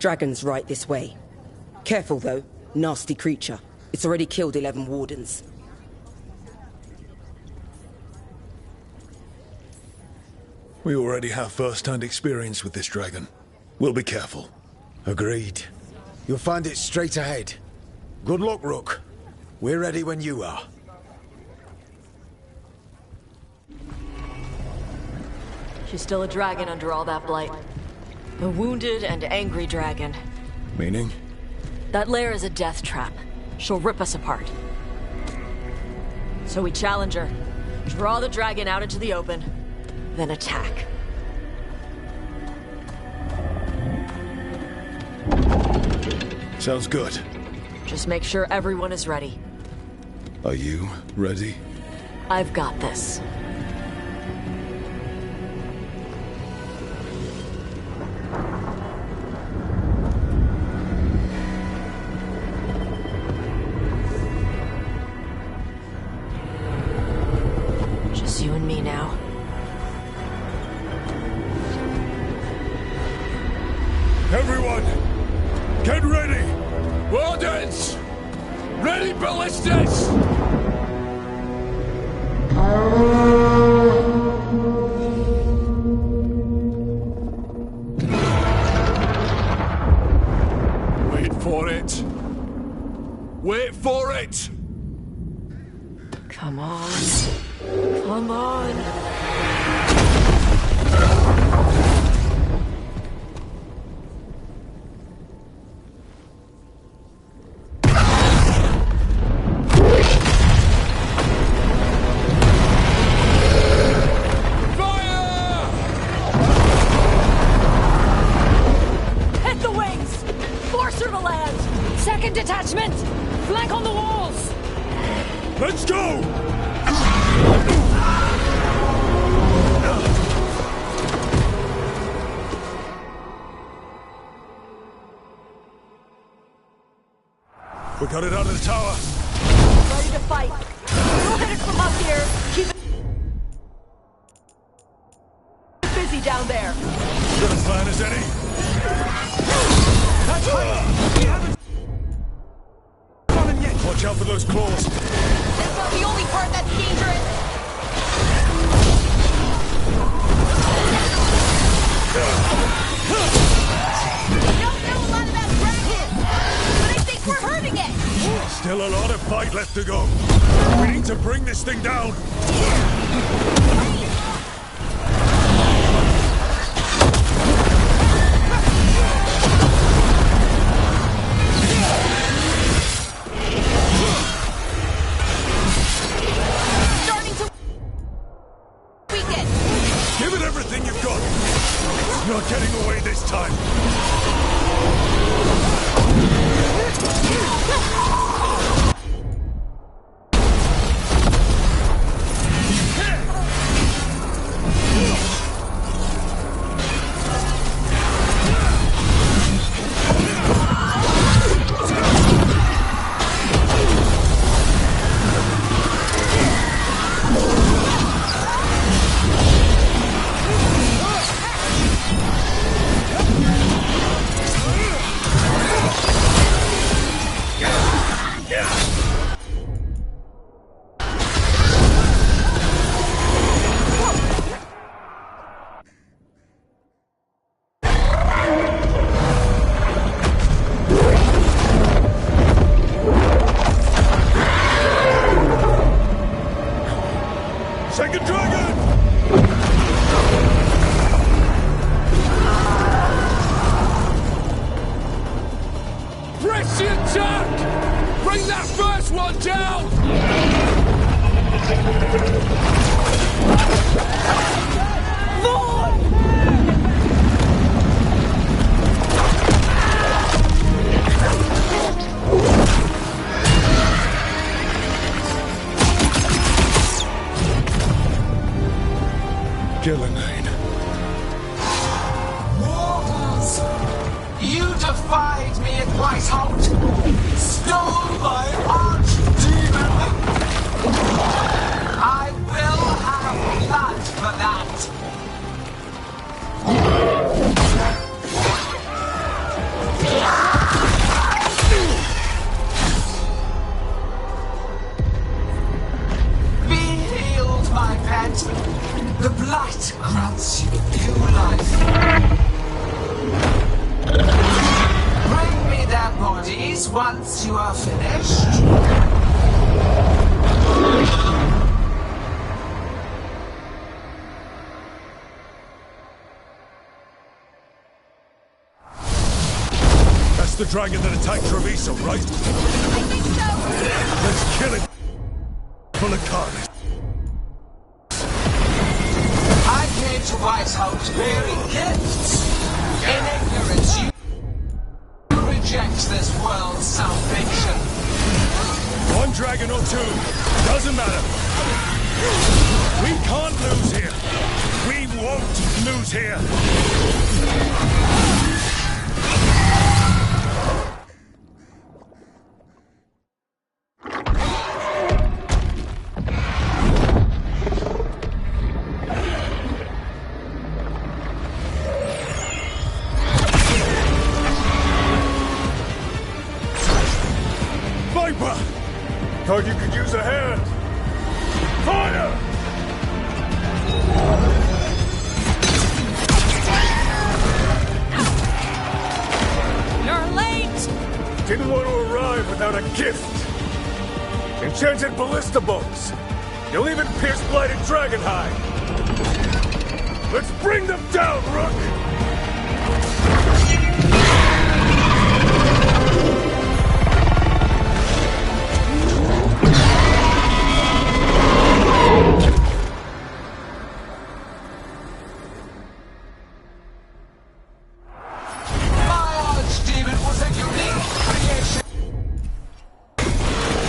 Dragon's right this way. Careful though, nasty creature. It's already killed 11 wardens. We already have first-hand experience with this dragon. We'll be careful. Agreed. You'll find it straight ahead. Good luck, Rook. We're ready when you are. She's still a dragon under all that blight. A wounded and angry dragon. Meaning? That lair is a death trap. She'll rip us apart. So we challenge her, draw the dragon out into the open, then attack. Sounds good. Just make sure everyone is ready. Are you ready? I've got this. Just you and me now. Everyone, get ready! Wardens! Ready ballistas! Wait for it! Wait for it! Come on. Come on. Detachment! Flank on the walls! Let's go! We got it out of the tower. Ready to fight. We'll hit it from up here. Keep it busy down there. Good a plan as any. That's right! We haven't got him yet! Watch out for those claws. That's not the only part that's dangerous! We don't know a lot about dragons, but I think we're hurting it! Still a lot of fight left to go. We need to bring this thing down. Give it everything you've got! It's not getting away this time! Second dragon! Press the attack! Bring that first one down! Lord! Gillenade. Mortals! You defied me at Whitehout! Stole my archdemon! I will have blood for that! once you are finished, That's the dragon that attacked Treviso, right? I think so. Let's kill it. Full of carnage. I came to Whitehouse bearing gifts. In ignorance, you reject this world's salvation. One dragon or two, doesn't matter. We can't lose here. We won't lose here. Viper! Thought you could use a hand. Fire! You're late. Didn't want to arrive without a gift. Enchanted ballista bolts. You'll even pierce blighted dragonhide. Let's bring them down, Rook! My archdemon was a unique creation.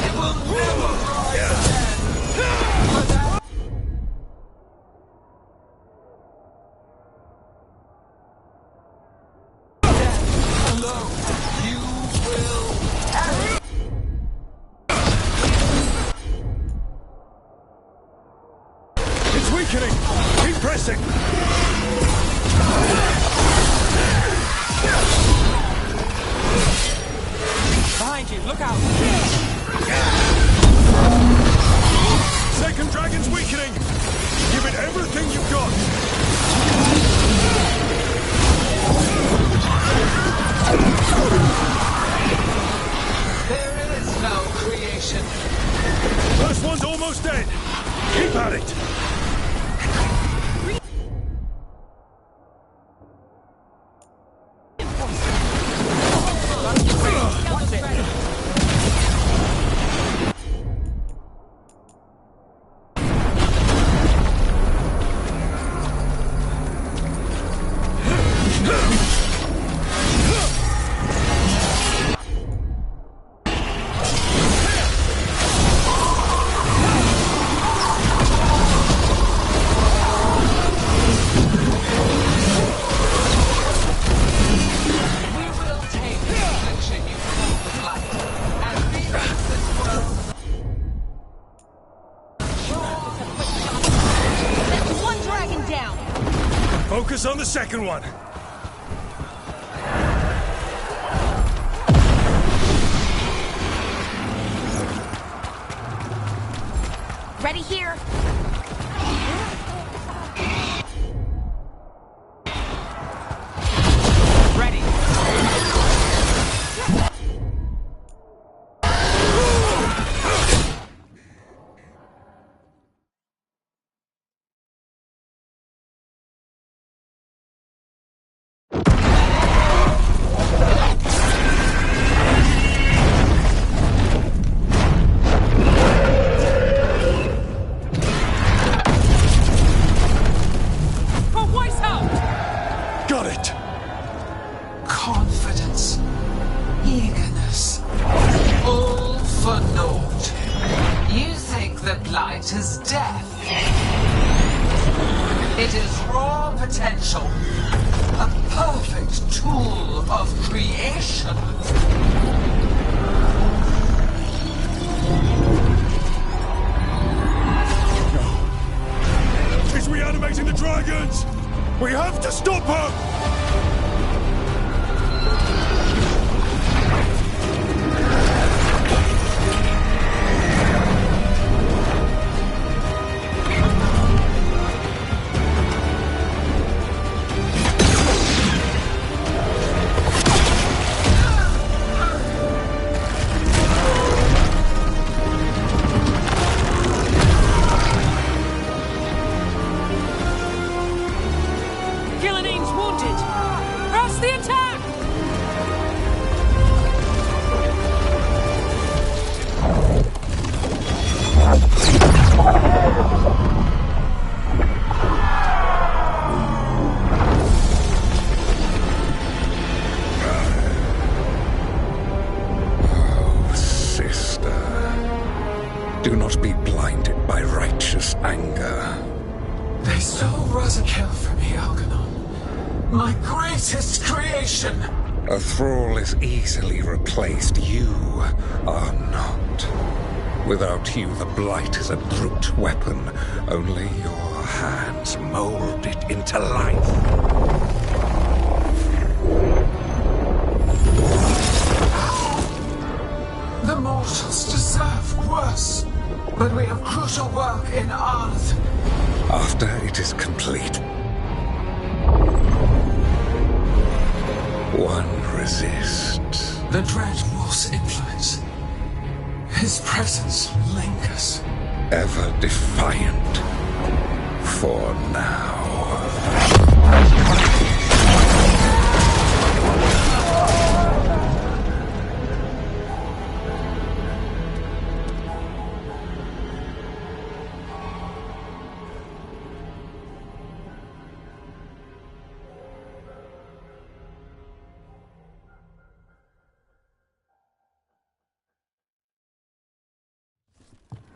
It will never rise again. Without death alone, you will perish. It's weakening! Keep pressing! Behind you, look out! Second dragon's weakening! Give it everything you've got! There is no creation. First one's almost dead! Keep at it! We will take the affliction you call the blight and release this world. That's one dragon down. Focus on the second one! Ready here. Ready! For Weishaupt! Got it! Confidence, eagerness, all for naught. You think the blight is death. It is raw potential, a perfect tool of creation. She's reanimating the dragons! We have to stop her! Do not be blinded by righteous anger. They stole Rosakill from me, Algernon. My greatest creation! A thrall is easily replaced. You are not. Without you, the Blight is a brute weapon. Only your hands mold it into life. The mortals deserve worse. But we have crucial work in Arth. After it is complete, one resists. The Dread Wolf's influence. His presence lingers. Ever defiant. For now.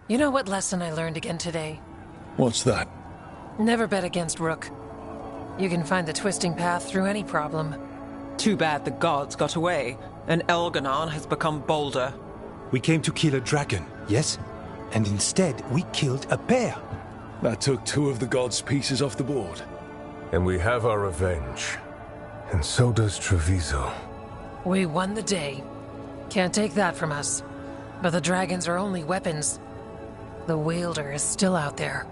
You know what lesson I learned again today? What's that? Never bet against Rook. You can find the twisting path through any problem. Too bad the gods got away, and Elganon has become bolder. We came to kill a dragon, yes? And instead, we killed a bear. That took 2 of the gods' pieces off the board. And we have our revenge. And so does Treviso. We won the day. Can't take that from us. But the dragons are only weapons. The wielder is still out there.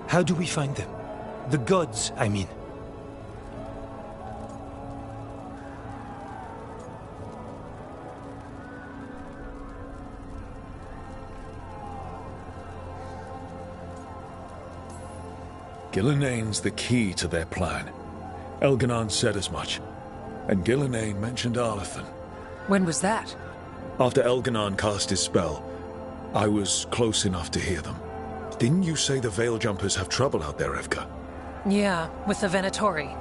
How do we find them? The gods, I mean. Gillenane's the key to their plan. Elganon said as much. And Gillenane mentioned Arlathan. When was that? After Elganon cast his spell, I was close enough to hear them. Didn't you say the Veil Jumpers have trouble out there, Evka? Yeah, with the Venatori.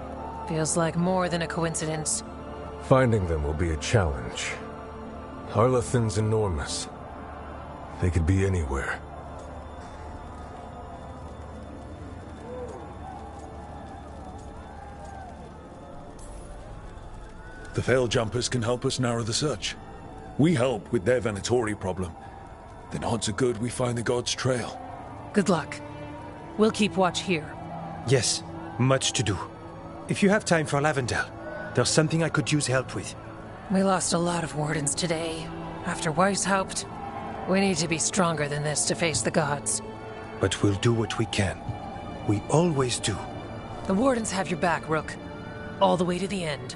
Feels like more than a coincidence. Finding them will be a challenge. Arlathan's enormous. They could be anywhere. The Veil Jumpers can help us narrow the search. We help with their Venatori problem. Then odds are good we find the God's trail. Good luck. We'll keep watch here. Yes, much to do. If you have time for Lavendel, there's something I could use help with. We lost a lot of wardens today. After Weishaupt, we need to be stronger than this to face the gods. But we'll do what we can. We always do. The wardens have your back, Rook. All the way to the end.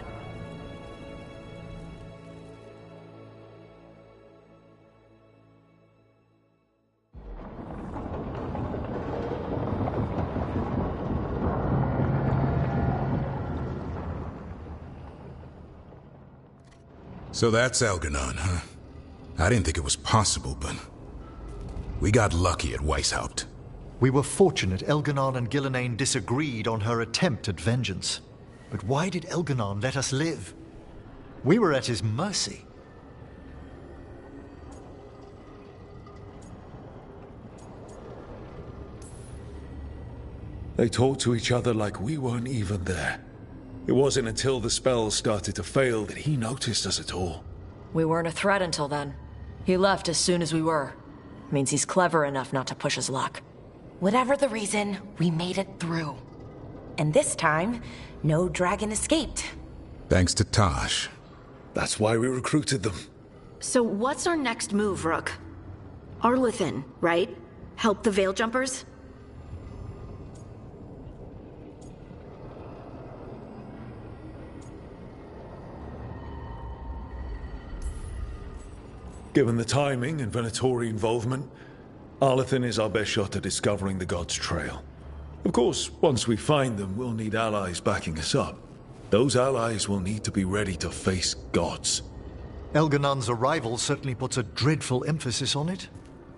So that's Elganon, huh? I didn't think it was possible, but... we got lucky at Weishaupt. We were fortunate Elganon and Gillenane disagreed on her attempt at vengeance. But why did Elganon let us live? We were at his mercy. They talked to each other like we weren't even there. It wasn't until the spells started to fail that he noticed us at all. We weren't a threat until then. He left as soon as we were. Means he's clever enough not to push his luck. Whatever the reason, we made it through. And this time, no dragon escaped. Thanks to Tosh. That's why we recruited them. So what's our next move, Rook? Arlathan, right? Help the Veil Jumpers? Given the timing and Venatori involvement, Arlathan is our best shot at discovering the God's trail. Of course, once we find them, we'll need allies backing us up. Those allies will need to be ready to face gods. Elganon's arrival certainly puts a dreadful emphasis on it.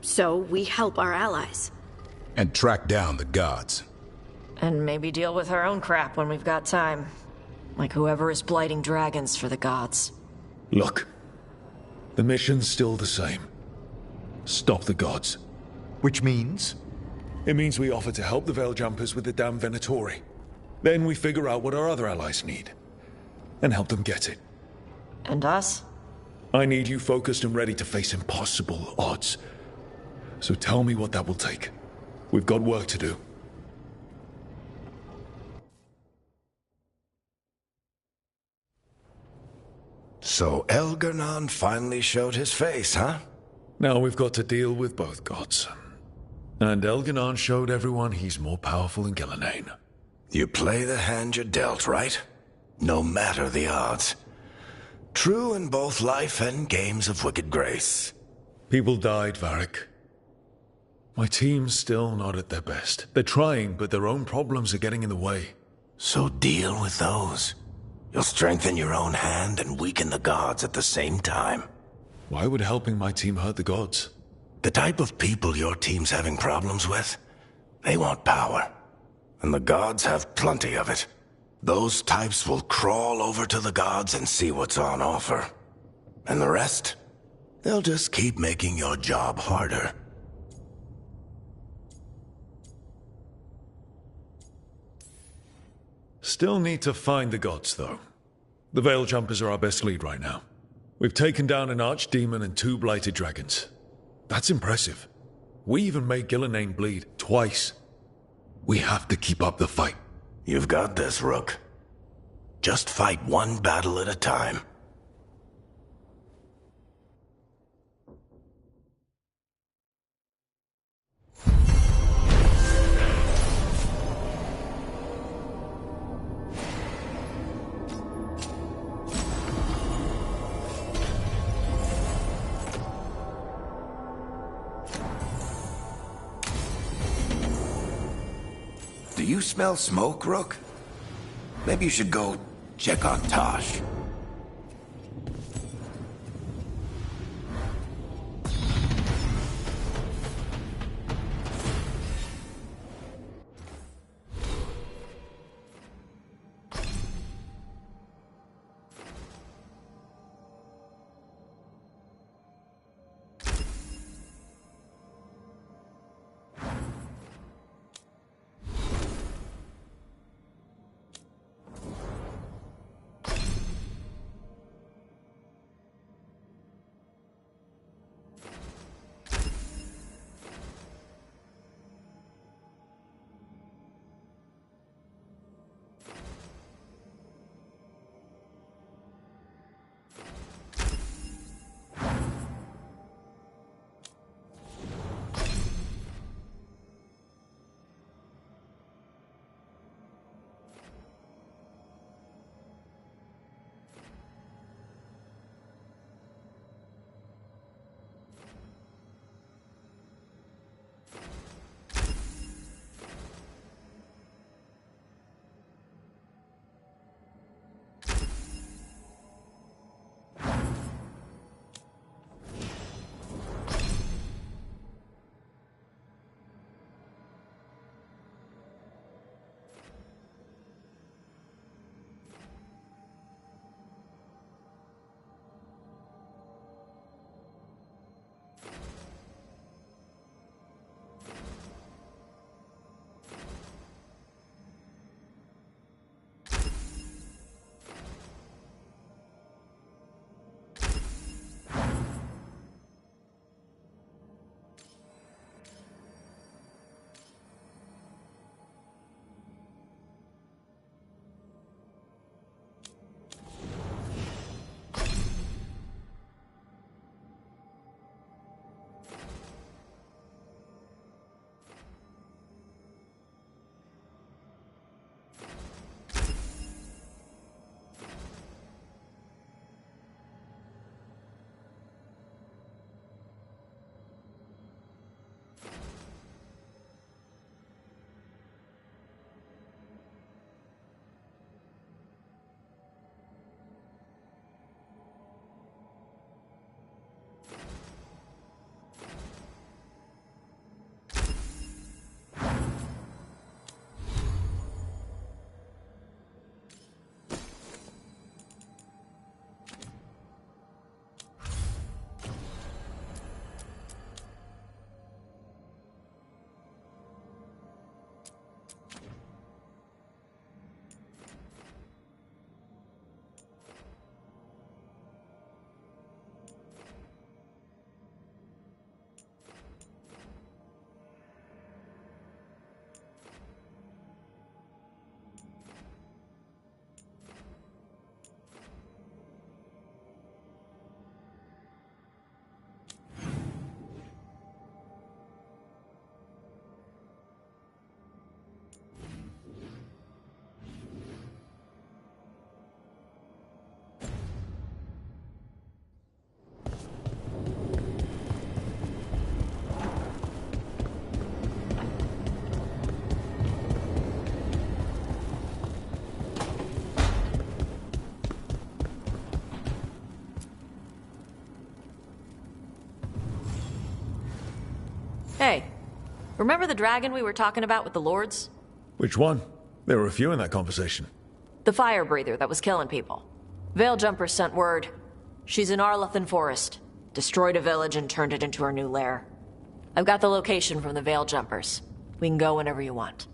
So we help our allies. And track down the gods. And maybe deal with our own crap when we've got time. Like whoever is blighting dragons for the gods. Look. The mission's still the same. Stop the gods. Which means? It means we offer to help the Veil Jumpers with the damn Venatori. Then we figure out what our other allies need. And help them get it. And us? I need you focused and ready to face impossible odds. So tell me what that will take. We've got work to do. So Elgar'nan finally showed his face, huh? Now we've got to deal with both gods. And Elgar'nan showed everyone he's more powerful than Gillenane. You play the hand you're dealt, right? No matter the odds. True in both life and games of wicked grace. People died, Varric. My team's still not at their best. They're trying, but their own problems are getting in the way. So deal with those. You'll strengthen your own hand and weaken the gods at the same time. Why would helping my team hurt the gods? The type of people your team's having problems with, they want power. And the gods have plenty of it. Those types will crawl over to the gods and see what's on offer. And the rest? They'll just keep making your job harder. Still need to find the gods, though. The Veil Jumpers are our best lead right now. We've taken down an archdemon and 2 blighted dragons. That's impressive. We even made Gillenane bleed twice. We have to keep up the fight. You've got this, Rook. Just fight one battle at a time. Do you smell smoke, Rook? Maybe you should go check on Tosh. Hey, remember the dragon we were talking about with the lords? Which one? There were a few in that conversation. The fire breather that was killing people. Veiljumpers sent word. She's in Arlothan Forest. Destroyed a village and turned it into her new lair. I've got the location from the Veiljumpers. We can go whenever you want.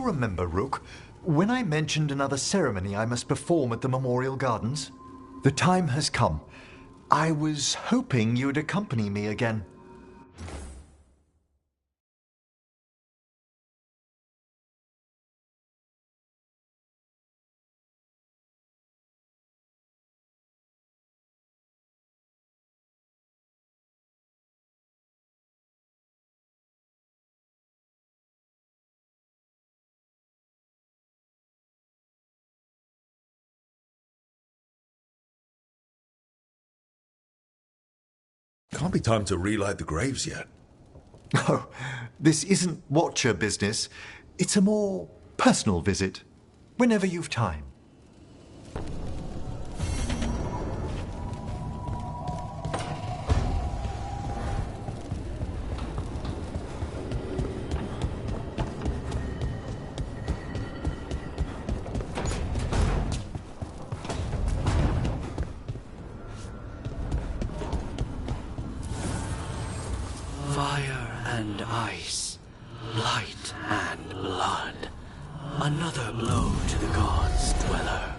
you remember, Rook, when I mentioned another ceremony I must perform at the Memorial Gardens? The time has come. I was hoping you'd accompany me again. Can't be time to relight the graves yet. Oh, this isn't Watcher business. It's a more personal visit. Whenever you've time. Fire and ice, light and blood. Another blow to the gods' dweller.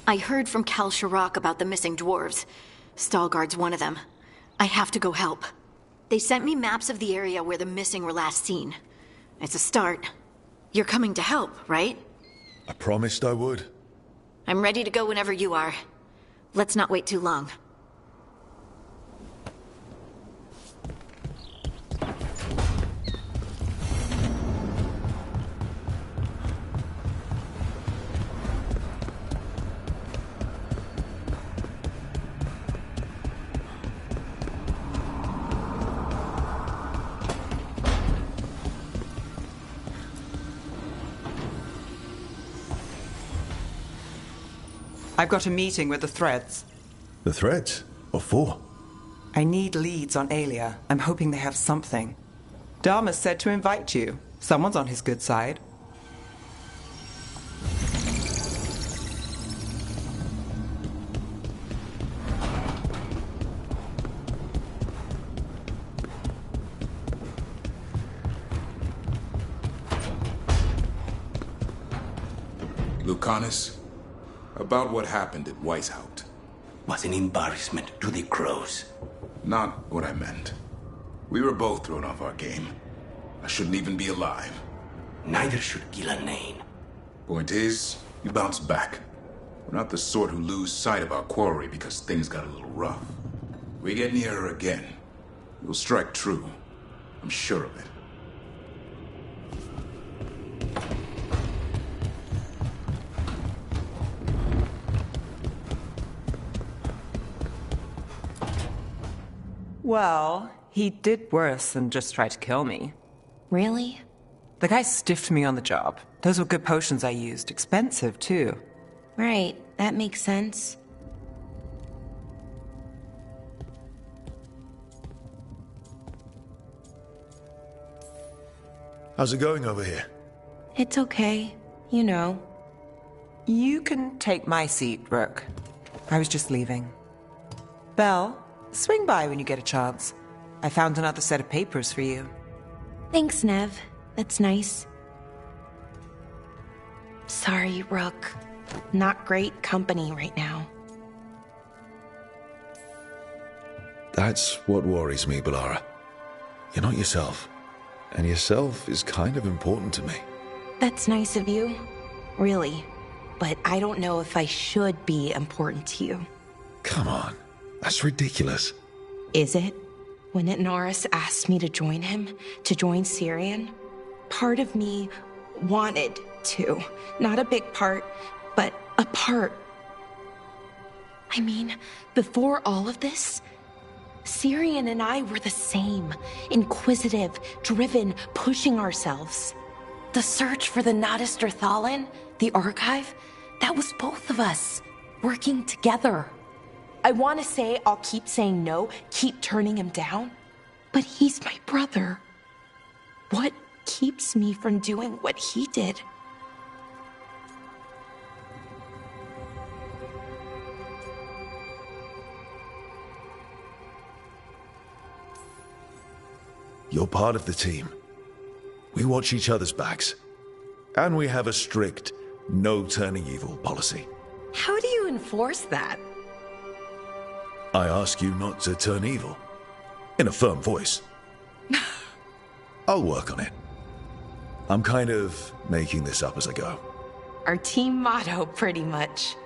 I heard from Kal Sharok about the missing dwarves. Stalguard's one of them. I have to go help. They sent me maps of the area where the missing were last seen. It's a start. You're coming to help, right? I promised I would. I'm ready to go whenever you are. Let's not wait too long. I've got a meeting with the Threads. The Threads? What for? I need leads on Aelia. I'm hoping they have something. Dharma said to invite you. Someone's on his good side. Lucanus, about what happened at Weishaupt. Was an embarrassment to the crows. Not what I meant. We were both thrown off our game. I shouldn't even be alive. Neither should Gillenane. Point is, you bounced back. We're not the sort who lose sight of our quarry because things got a little rough. We get near her again. We'll strike true. I'm sure of it. Well, he did worse than just try to kill me. Really? The guy stiffed me on the job. Those were good potions I used. Expensive, too. Right, that makes sense. How's it going over here? It's okay. You know. You can take my seat, Rook. I was just leaving. Belle, swing by when you get a chance. I found another set of papers for you. Thanks, Nev. That's nice. Sorry, Rook. Not great company right now. That's what worries me, Balara. You're not yourself. And yourself is kind of important to me. That's nice of you. Really. But I don't know if I should be important to you. Come on. That's ridiculous. Is it? When Norris asked me to join him, to join Syrian, part of me wanted to. Not a big part, but a part. I mean, before all of this, Syrian and I were the same. Inquisitive, driven, pushing ourselves. The search for the Nodus Thalin, the archive, that was both of us, working together. I want to say I'll keep saying no, keep turning him down, but he's my brother. What keeps me from doing what he did? You're part of the team. We watch each other's backs. And we have a strict, no turning evil policy. How do you enforce that? I ask you not to turn evil. In a firm voice. I'll work on it. I'm kind of making this up as I go. Our team motto, pretty much.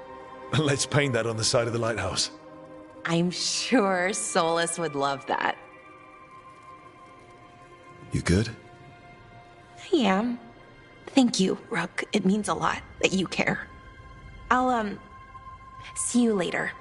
Let's paint that on the side of the lighthouse. I'm sure Solus would love that. You good? I am. Thank you, Rook. It means a lot that you care. I'll, see you later.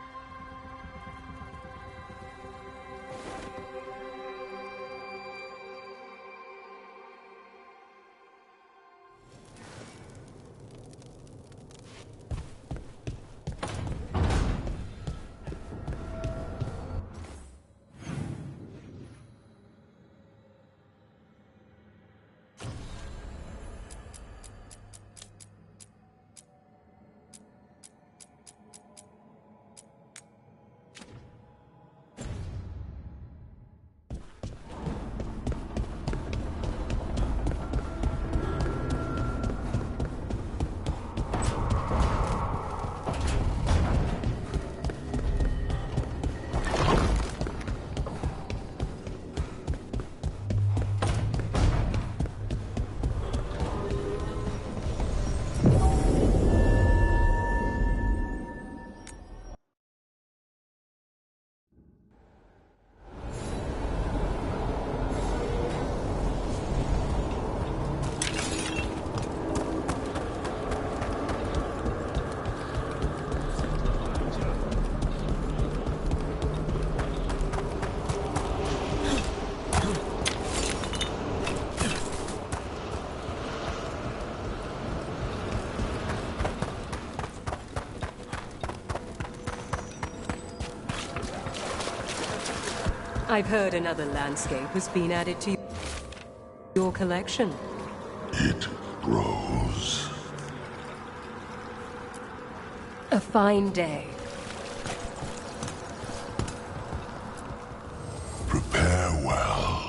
I've heard another landscape has been added to your collection. It grows. A fine day. Prepare well.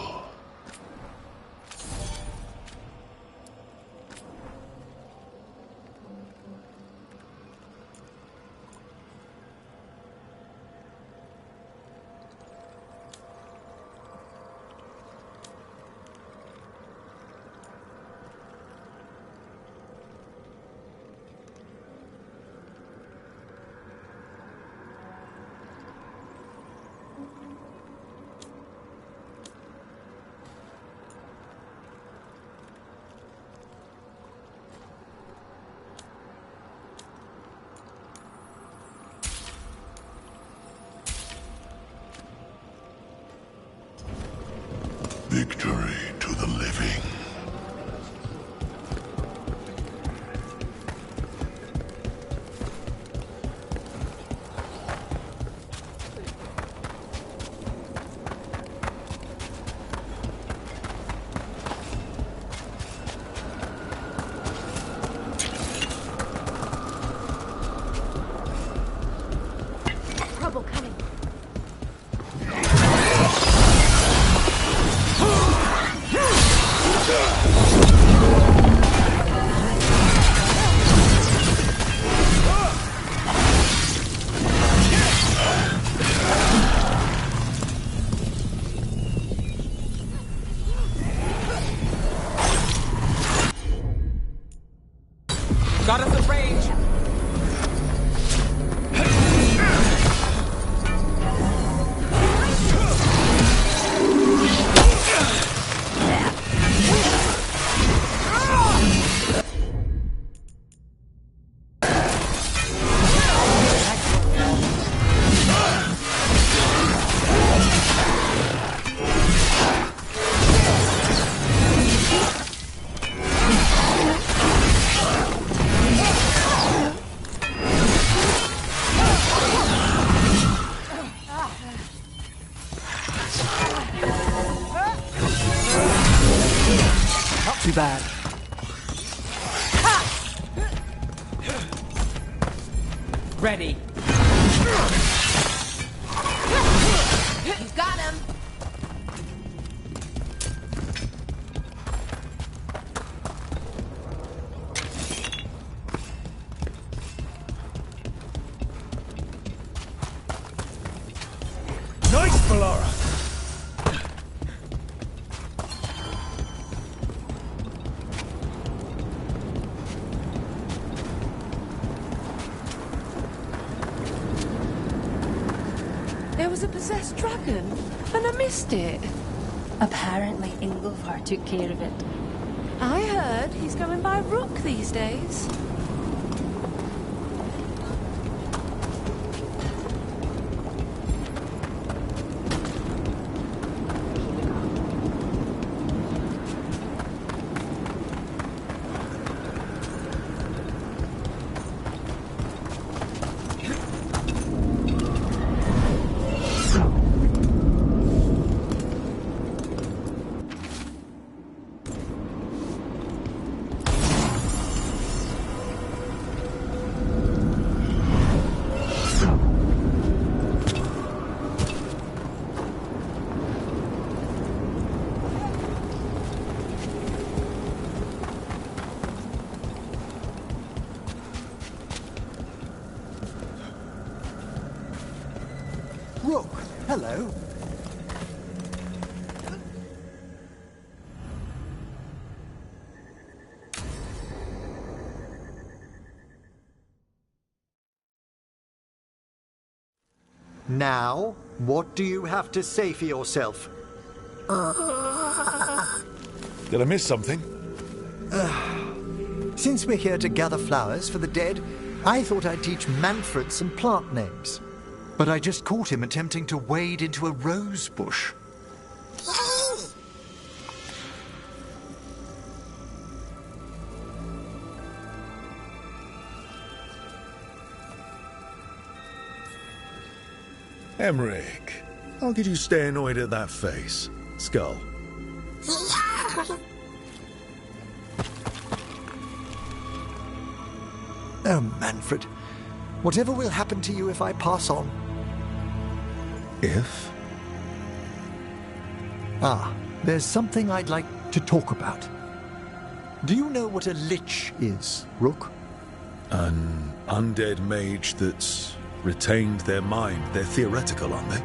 too bad. Ready. You've got him. Nice, Valara! There was a possessed dragon, and I missed it. Apparently Ingolfar took care of it. I heard he's going by Rook these days. Rook, hello. Now, what do you have to say for yourself? Did I miss something? Since we're here to gather flowers for the dead, I thought I'd teach Manfred some plant names. But I just caught him attempting to wade into a rose bush. Emmerich, how could you stay annoyed at that face? Skull. Oh, Manfred. Whatever will happen to you if I pass on? If? There's something I'd like to talk about. Do you know what a lich is, Rook? An undead mage that's retained their mind. They're theoretical, aren't they?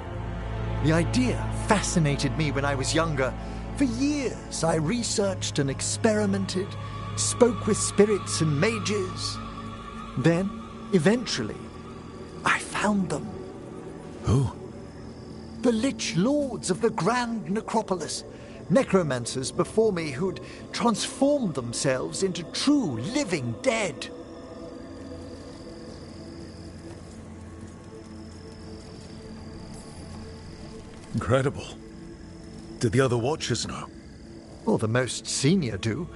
The idea fascinated me when I was younger. For years, I researched and experimented, spoke with spirits and mages. Then, eventually, I found them. Who? The Lich Lords of the Grand Necropolis. Necromancers before me who'd transformed themselves into true living dead. Incredible. Did the other Watchers know? Well, the most senior do.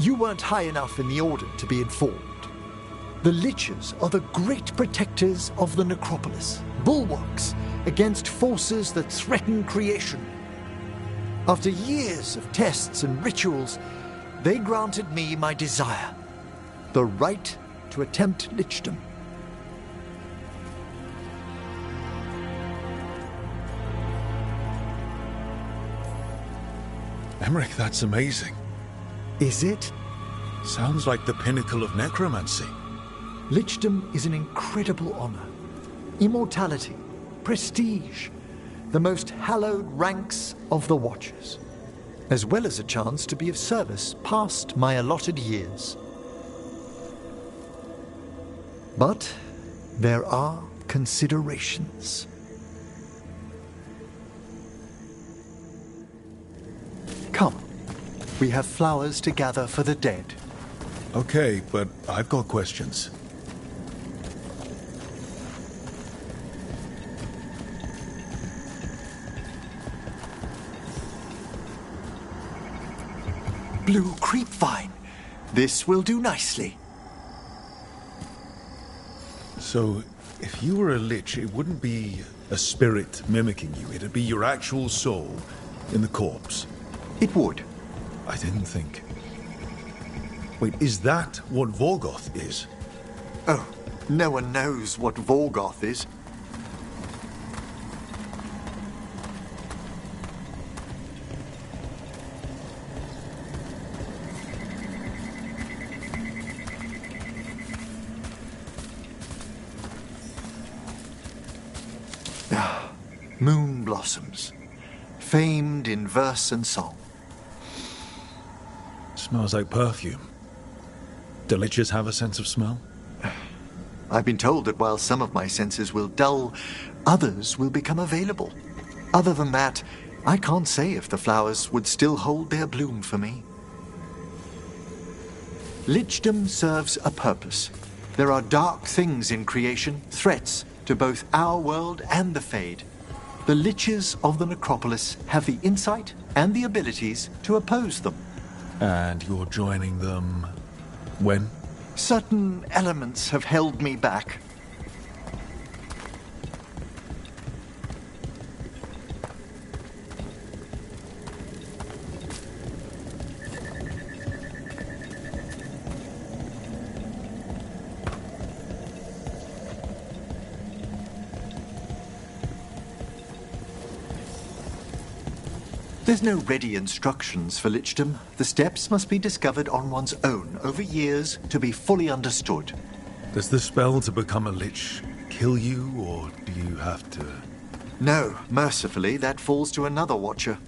You weren't high enough in the Order to be informed. The Liches are the great protectors of the Necropolis, bulwarks against forces that threaten creation. After years of tests and rituals, they granted me my desire, the right to attempt lichdom. Emmerich, that's amazing. Is it? Sounds like the pinnacle of necromancy. Lichdom is an incredible honor. Immortality, prestige, the most hallowed ranks of the Watchers, as well as a chance to be of service past my allotted years. But there are considerations. Come, we have flowers to gather for the dead. Okay, but I've got questions. Blue creepvine. This will do nicely. So, if you were a lich, it wouldn't be a spirit mimicking you. It'd be your actual soul in the corpse. It would. I didn't think. Wait, is that what Vorgoth is? Oh, no one knows what Vorgoth is. Moon blossoms, famed in verse and song. Smells like perfume. Do liches have a sense of smell? I've been told that while some of my senses will dull, others will become available. Other than that, I can't say if the flowers would still hold their bloom for me. Lichdom serves a purpose. There are dark things in creation, threats to both our world and the Fade. The Liches of the Necropolis have the insight and the abilities to oppose them. And you're joining them when? Certain elements have held me back. There's no ready instructions for Lichdom. The steps must be discovered on one's own over years to be fully understood. Does the spell to become a lich kill you, or do you have to... No, mercifully, that falls to another watcher.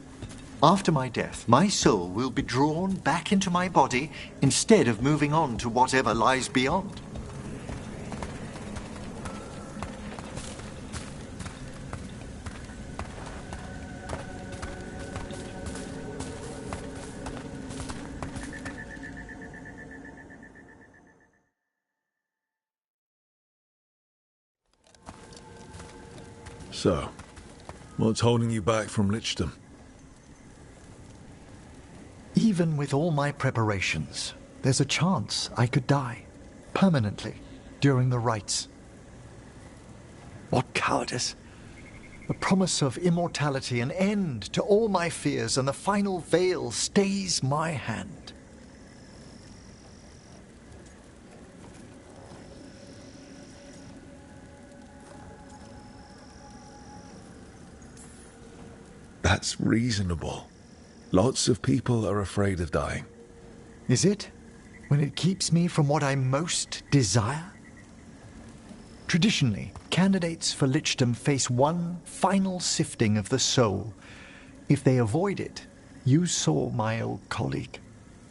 After my death, my soul will be drawn back into my body instead of moving on to whatever lies beyond. So, what's holding you back from Lichdom? Even with all my preparations, there's a chance I could die, permanently, during the rites. What cowardice! The promise of immortality, an end to all my fears, and the final veil stays my hand. That's reasonable. Lots of people are afraid of dying. Is it? When it keeps me from what I most desire? Traditionally, candidates for Lichdom face one final sifting of the soul. If they avoid it, you saw my old colleague.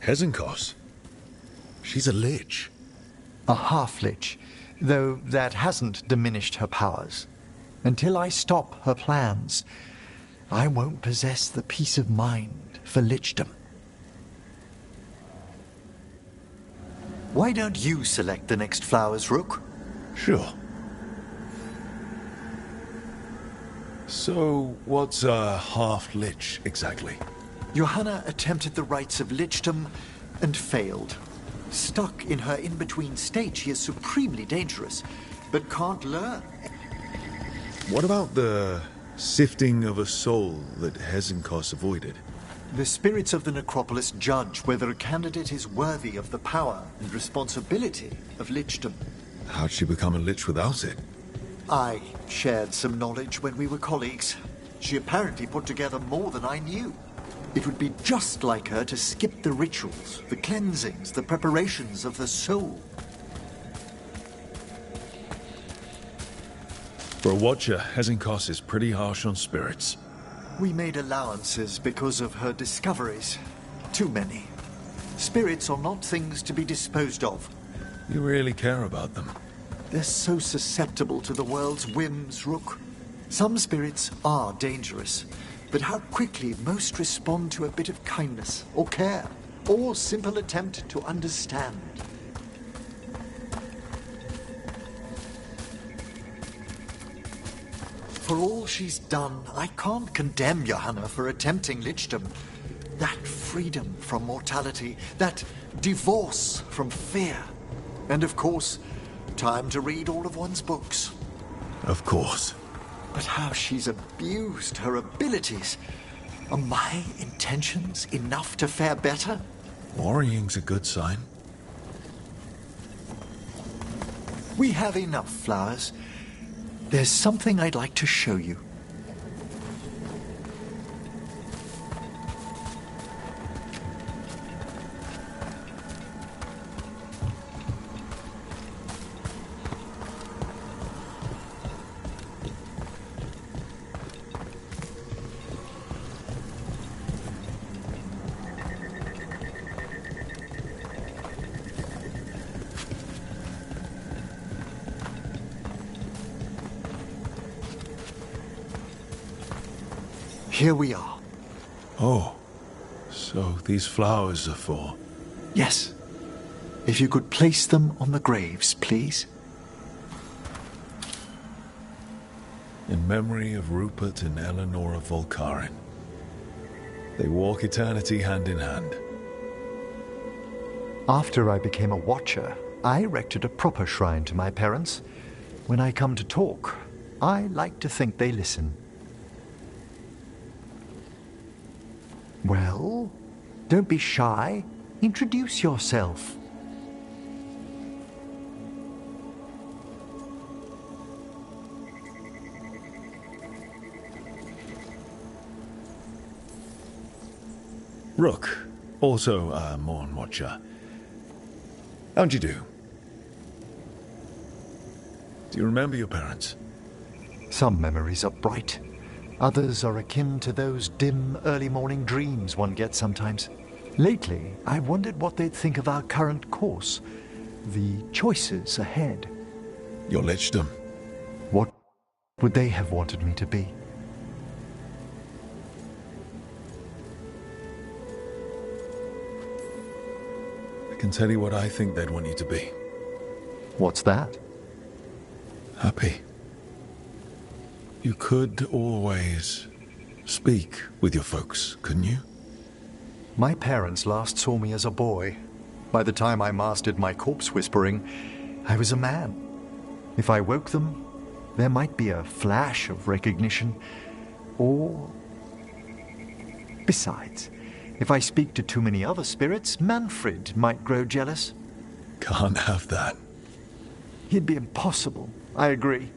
Hezenkos? She's a lich. A half-lich, though that hasn't diminished her powers. Until I stop her plans, I won't possess the peace of mind for Lichdom. Why don't you select the next flowers, Rook? Sure. So, what's a half-lich exactly? Johanna attempted the rites of Lichdom and failed. Stuck in her in-between state, she is supremely dangerous, but can't learn. What about the sifting of a soul that Hezenkos avoided? The spirits of the Necropolis judge whether a candidate is worthy of the power and responsibility of Lichdom. How'd she become a lich without it? I shared some knowledge when we were colleagues. She apparently put together more than I knew. It would be just like her to skip the rituals, the cleansings, the preparations of the soul. For a watcher, Hezenkos is pretty harsh on spirits. We made allowances because of her discoveries. Too many. Spirits are not things to be disposed of. You really care about them. They're so susceptible to the world's whims, Rook. Some spirits are dangerous, but how quickly most respond to a bit of kindness, or care, or simple attempt to understand. For all she's done, I can't condemn Johanna for attempting Lichdom. That freedom from mortality, that divorce from fear. And of course, time to read all of one's books. Of course. But how she's abused her abilities. Are my intentions enough to fare better? Worrying's a good sign. We have enough flowers. There's something I'd like to show you. Here we are. Oh, so these flowers are for... Yes. If you could place them on the graves, please. In memory of Rupert and Eleanor of Volcarin. They walk eternity hand in hand. After I became a watcher, I erected a proper shrine to my parents. When I come to talk, I like to think they listen. Well, don't be shy. Introduce yourself. Rook, also a Morn Watcher. How'd you do? Do you remember your parents? Some memories are bright. Others are akin to those dim, early morning dreams one gets sometimes. Lately, I've wondered what they'd think of our current course, the choices ahead. Your lichdom. What would they have wanted me to be? I can tell you what I think they'd want you to be. What's that? Happy. You could always speak with your folks, couldn't you? My parents last saw me as a boy. By the time I mastered my corpse whispering, I was a man. If I woke them, there might be a flash of recognition, or... Besides, if I speak to too many other spirits, Manfred might grow jealous. Can't have that. It'd be impossible, I agree.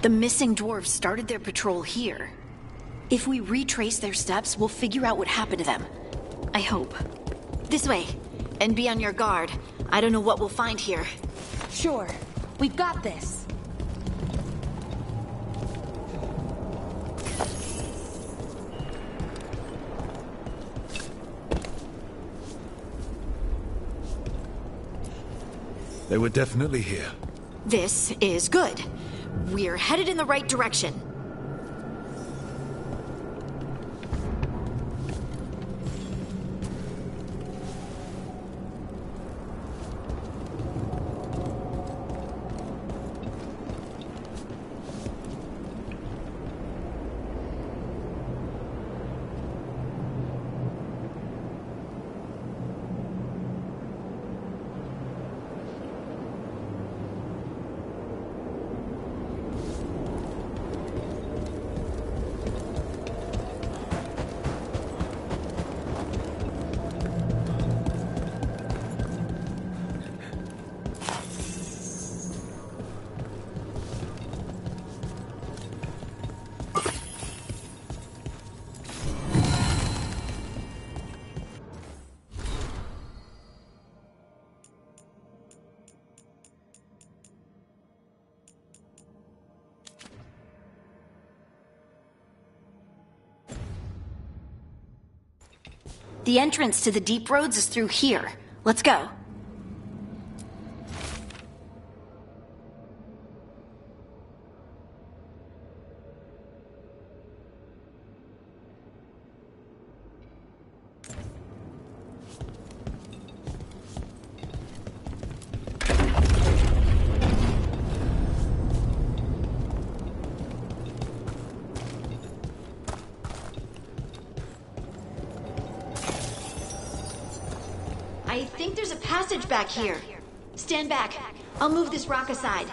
The missing dwarves started their patrol here. If we retrace their steps, we'll figure out what happened to them. I hope. This way. And be on your guard. I don't know what we'll find here. Sure. We've got this. They were definitely here. This is good. We're headed in the right direction. The entrance to the deep roads is through here. Let's go. I think there's a passage back here. Stand back. I'll move this rock aside.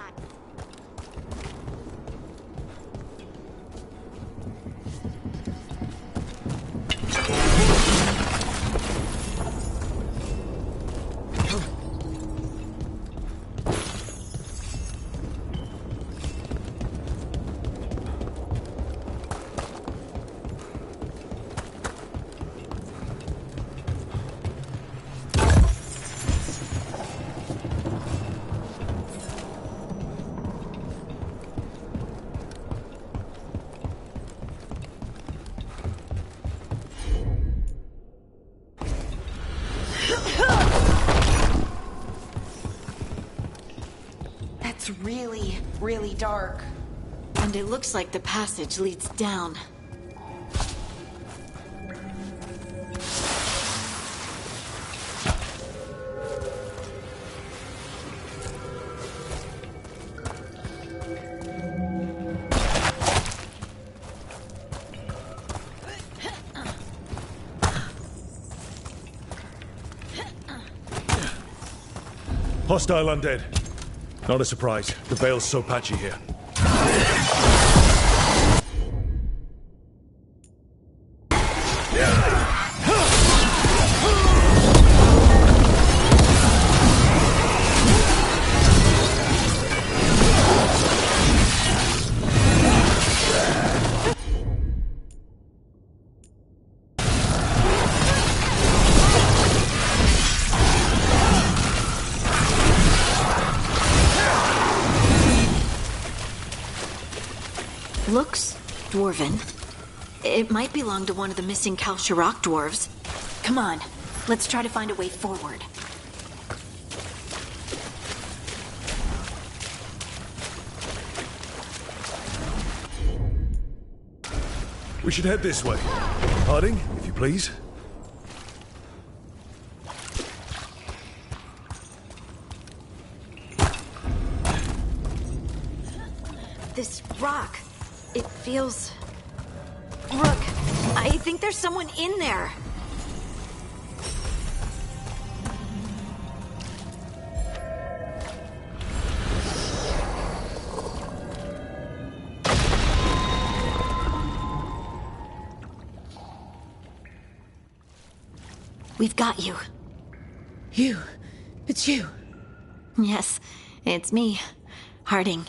That's really dark. And it looks like the passage leads down. Hostile undead. Not a surprise. The Vale's so patchy here. Looks dwarven. It might belong to one of the missing Kalsharok dwarves. Come on, let's try to find a way forward. We should head this way. Harding, if you please. This rock, it feels... Rook, I think there's someone in there. We've got you. You? It's you? Yes, it's me, Harding.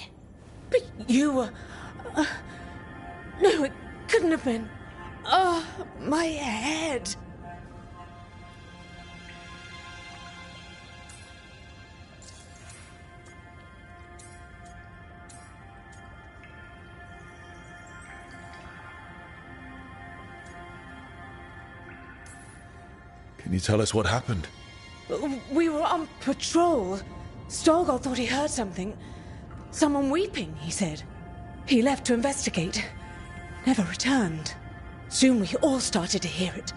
But you were... No, it couldn't have been. Oh, my head. Can you tell us what happened? We were on patrol. Stalgard thought he heard something. Someone weeping, he said. He left to investigate. Never returned. Soon we all started to hear it.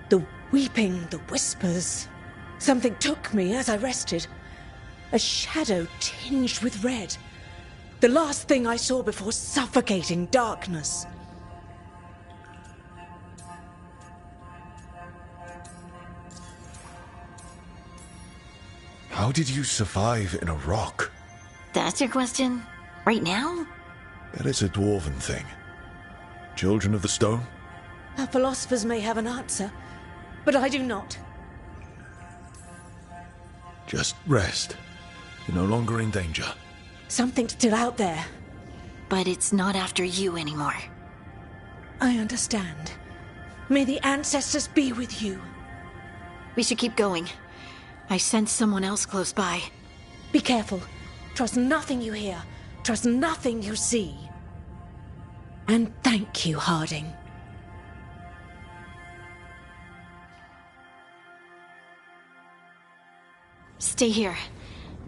The weeping, the whispers. Something took me as I rested. A shadow tinged with red. The last thing I saw before suffocating darkness. How did you survive in a rock? That's your question? Right now? That is a dwarven thing. Children of the Stone? Our philosophers may have an answer, but I do not. Just rest. You're no longer in danger. Something's still out there. But it's not after you anymore. I understand. May the ancestors be with you. We should keep going. I sense someone else close by. Be careful. Trust nothing you hear. Trust nothing you see. And thank you, Harding. Stay here.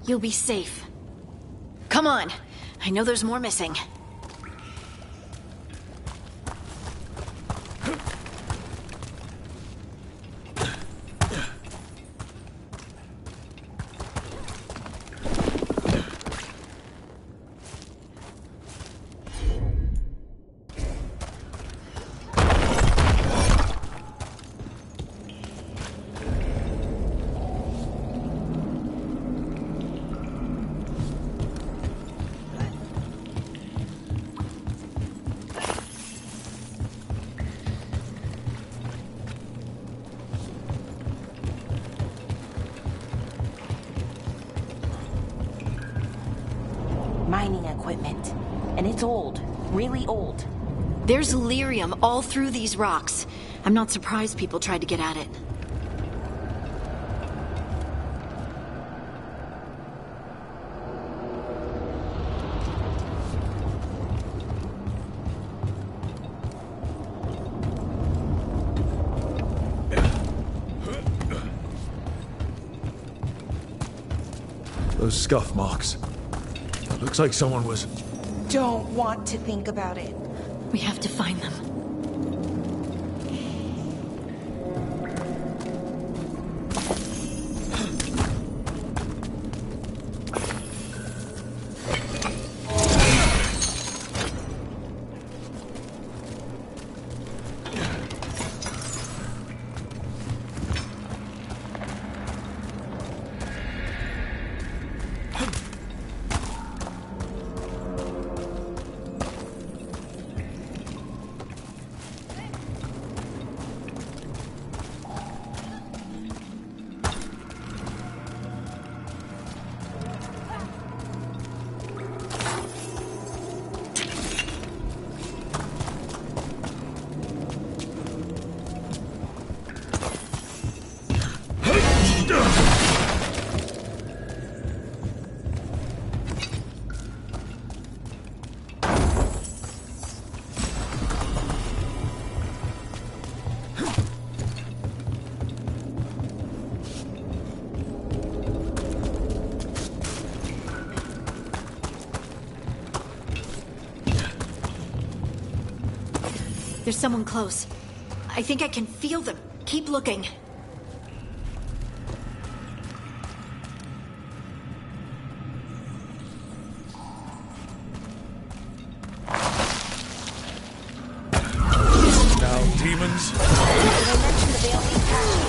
You'll be safe. Come on. I know there's more missing. Mining equipment. And it's old. Really old. There's lyrium all through these rocks. I'm not surprised people tried to get at it. Those scuff marks. It looks like someone was... Don't want to think about it. We have to find them. There's someone close. I think I can feel them. Keep looking. Now, demons. Did I mention the veil being patched?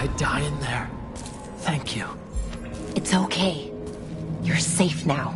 I die in there. Thank you. It's okay. You're safe now.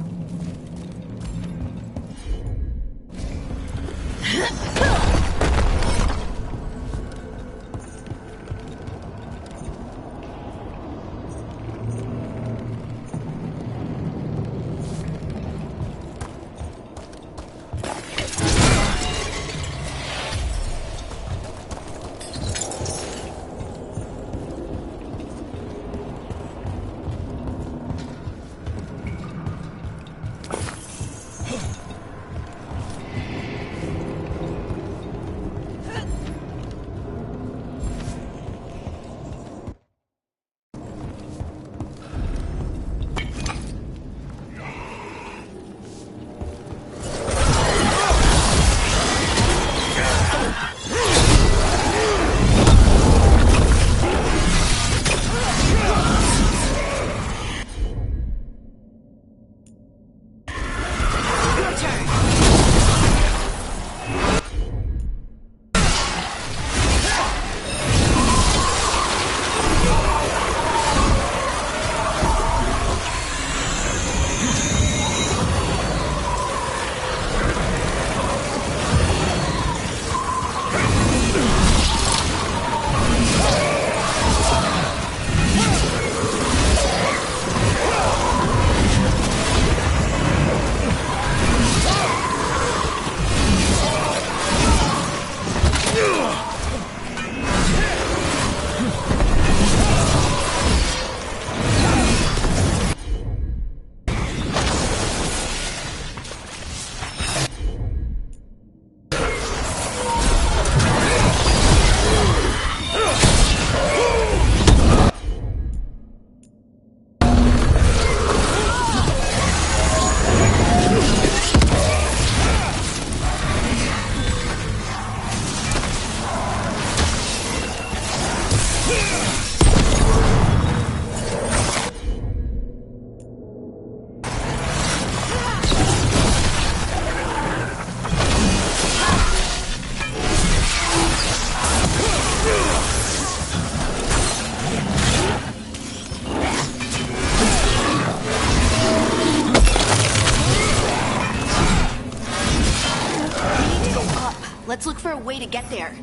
Let's look for a way to get there.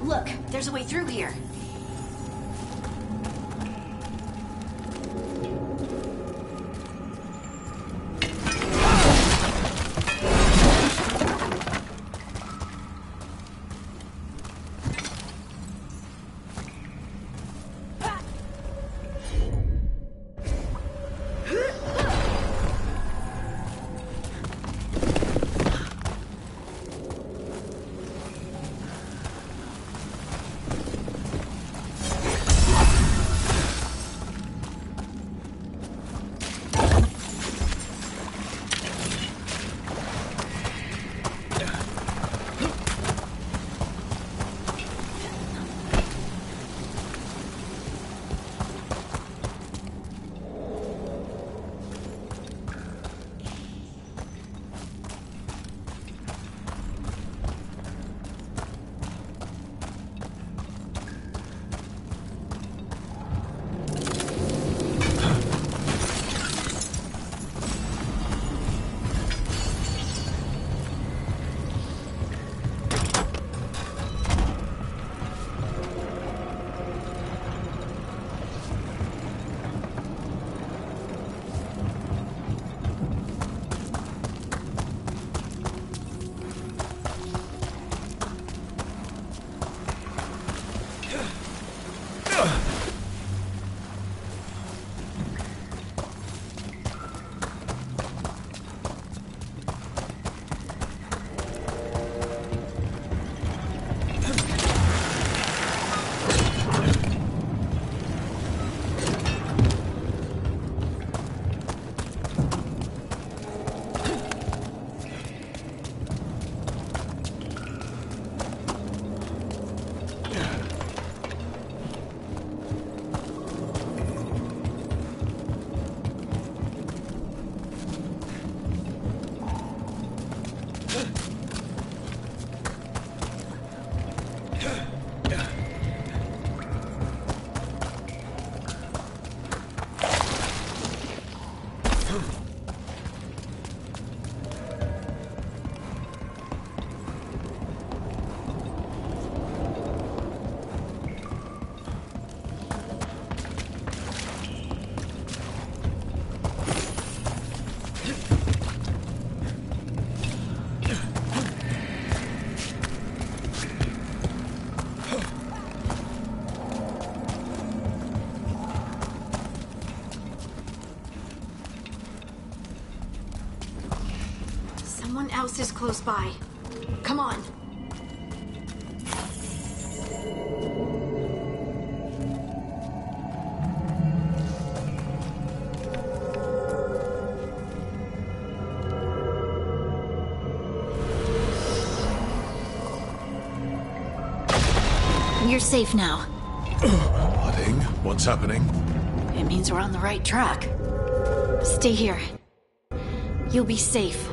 Look, there's a way through here. close by. Come on. You're safe now. Harding, what's happening? It means we're on the right track. Stay here. You'll be safe.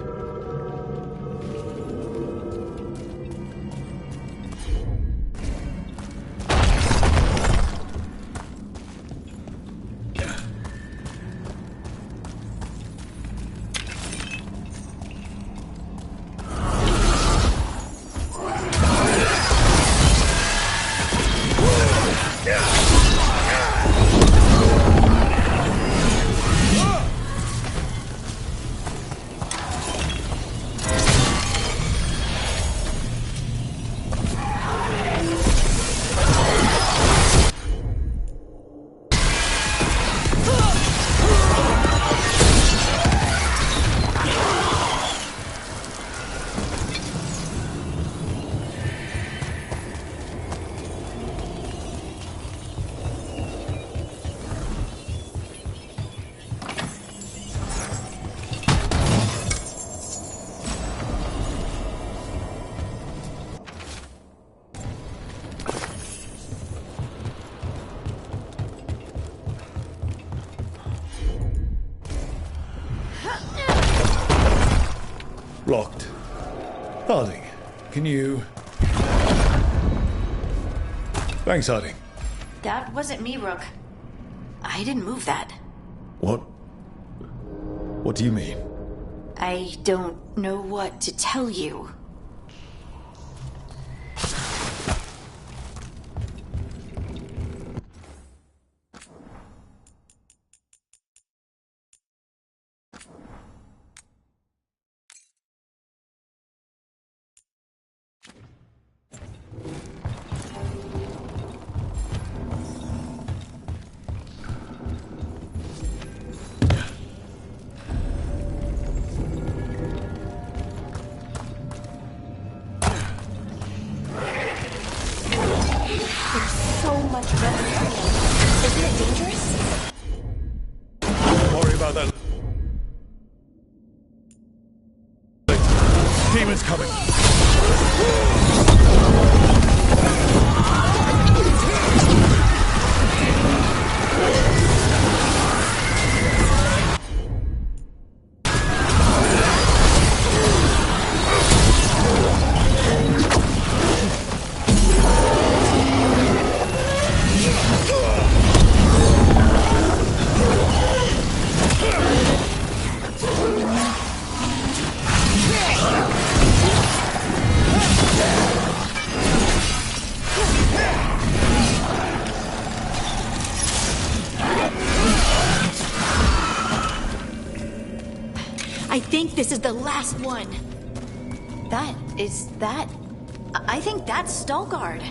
Locked. Harding, can you... Thanks, Harding. That wasn't me, Rook. I didn't move that. What? What do you mean? I don't know what to tell you. So much better. Isn't it dangerous? Don't worry about that. Demon's coming. I think this is the last one. I think that's Stalguard.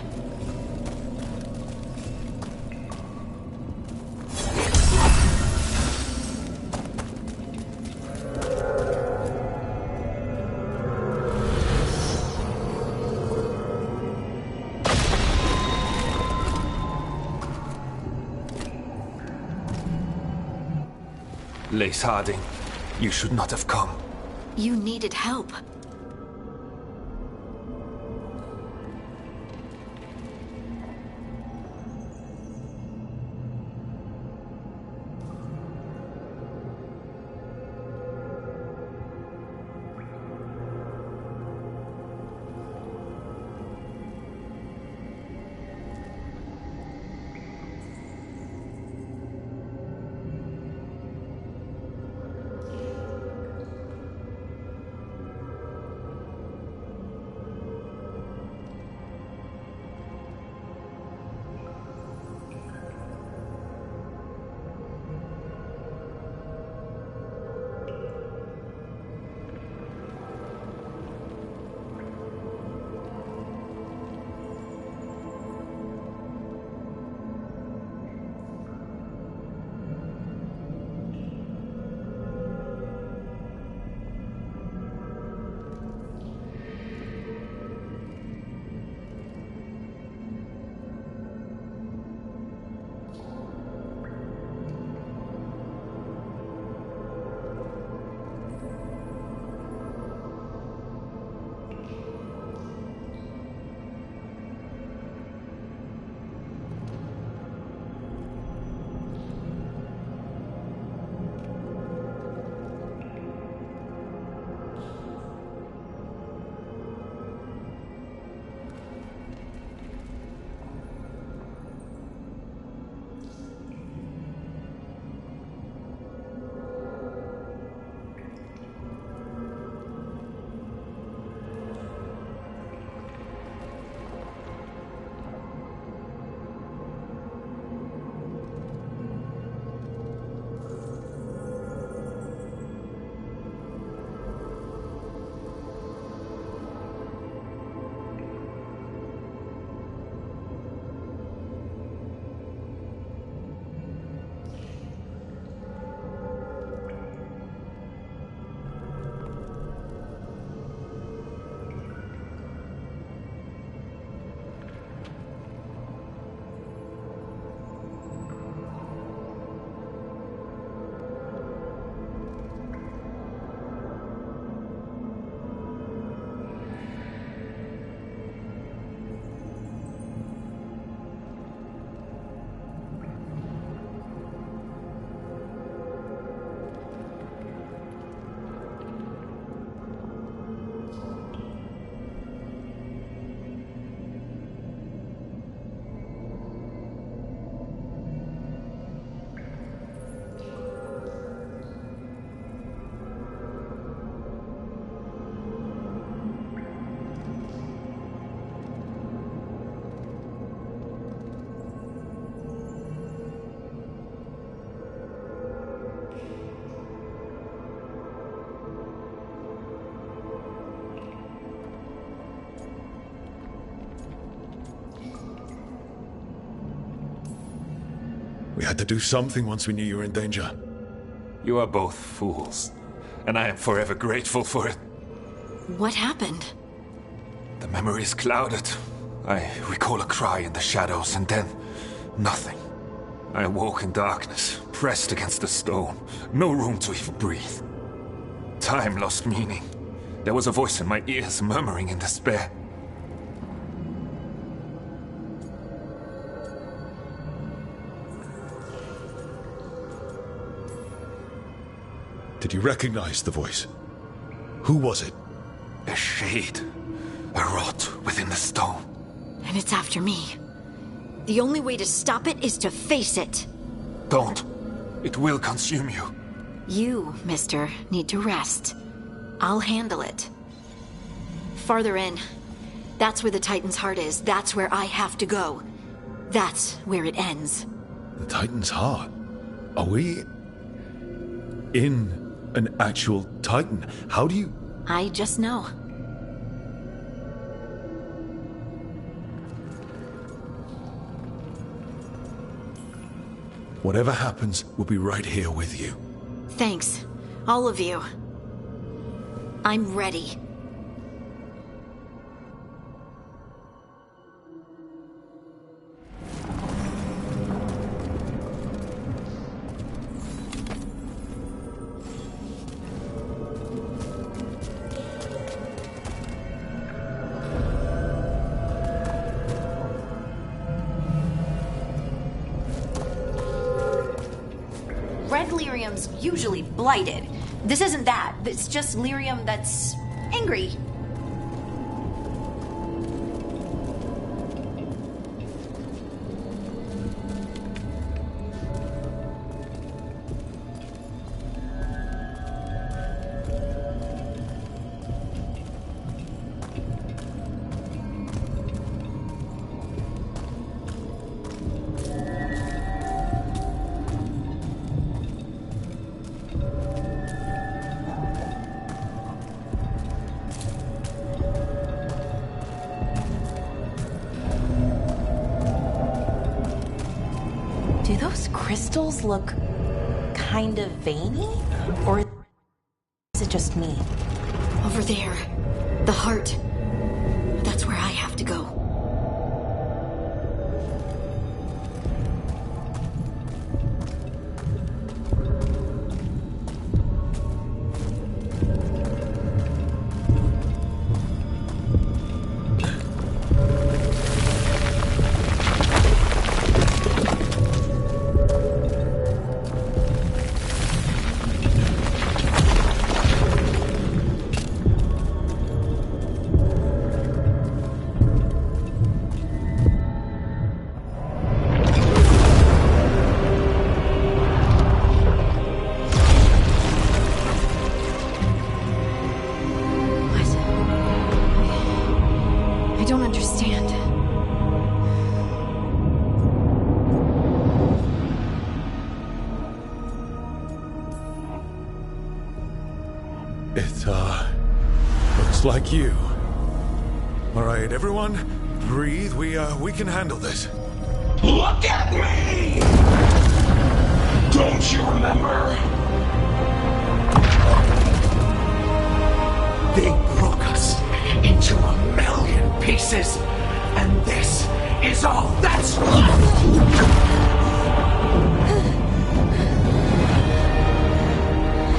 Lace Harding, you should not have come. You needed help. We had to do something once we knew you were in danger. You are both fools, and I am forever grateful for it. What happened? The memory is clouded. I recall a cry in the shadows, and then nothing. I awoke in darkness, pressed against the stone. No room to even breathe. Time lost meaning. There was a voice in my ears murmuring in despair. Did you recognize the voice? Who was it? A shade. A rot within the stone. And it's after me. The only way to stop it is to face it. Don't. It will consume you. You, mister, need to rest. I'll handle it. Farther in. That's where the Titan's heart is. That's where I have to go. That's where it ends. The Titan's heart? Are we in an actual Titan? How do you... I just know. Whatever happens, we'll be right here with you. Thanks. All of you. I'm ready. Red lyrium's usually blighted. This isn't that. It's just lyrium that's angry. Do those crystals look kind of veiny? Or is it just me? Over there. The heart. That's where I have to go. I don't understand. It, looks like you. All right, everyone, breathe. We can handle this. Look at me! Don't you remember? They broke us into 1,000,000 pieces, and this is all that's left!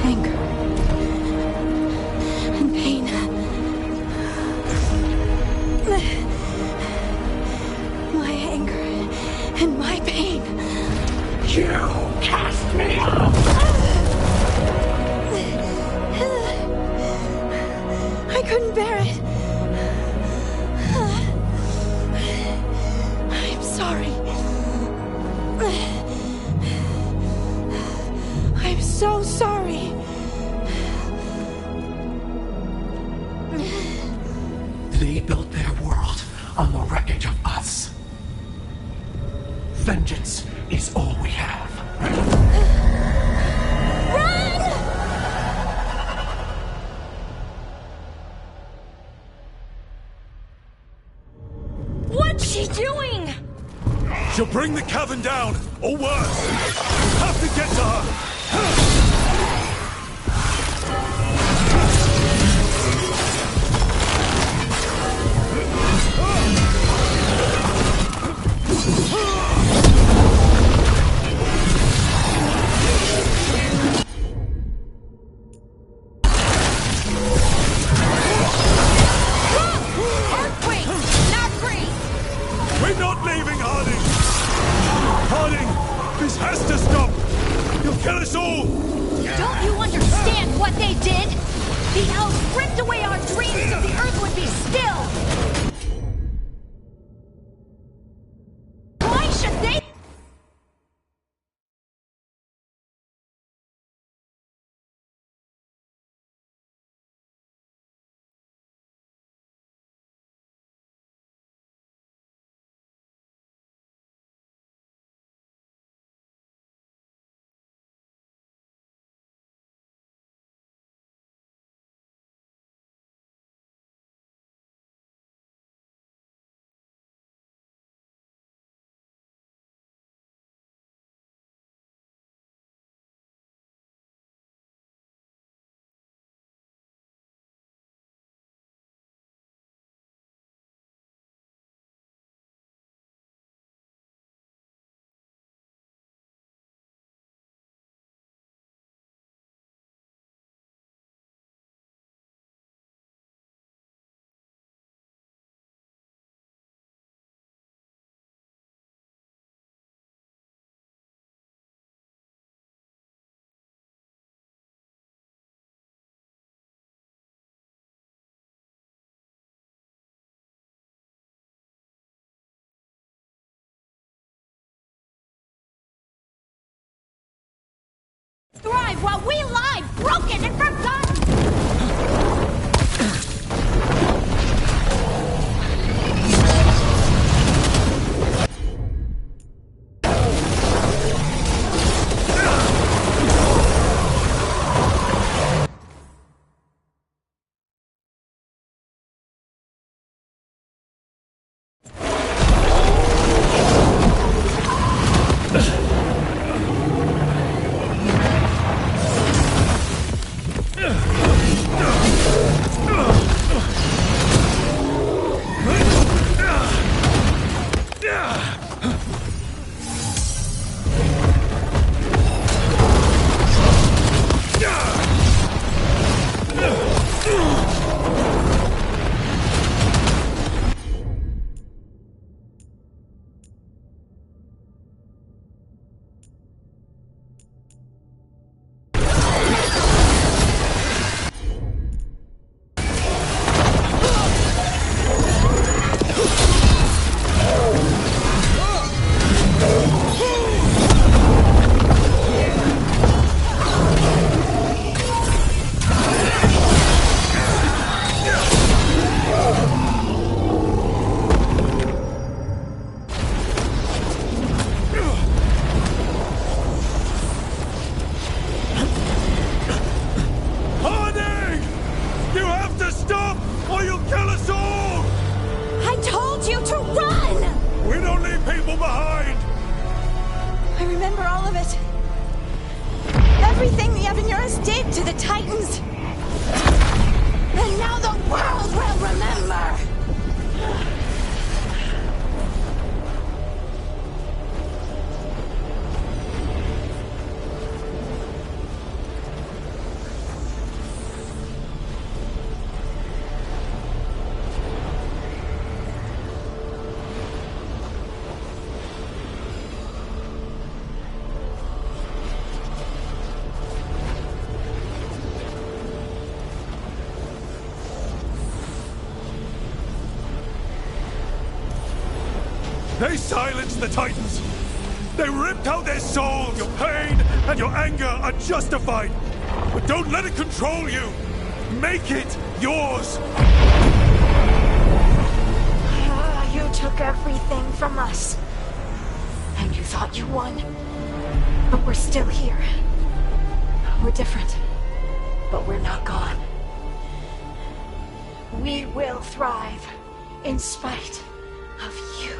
Anger. And pain. My anger and my pain. You cast me out! I couldn't bear it. I'm sorry. I'm so sorry. They built their world on the wreckage of us. Vengeance is all we have. What's she doing? She'll bring the cavern down, or worse. We'll have to get to her. We're not leaving, Harding! Harding, this has to stop! You'll kill us all! Don't you understand what they did? The elves ripped away our dreams so the earth would be still! Why should they? Thrive while we lie, broken and forgotten! Everything the Avenurus did to the Titans. And now the world will remember. They silenced the Titans! They ripped out their souls! Your pain and your anger are justified! But don't let it control you! Make it yours! You took everything from us. And you thought you won. But we're still here. We're different. But we're not gone. We will thrive in spite of you.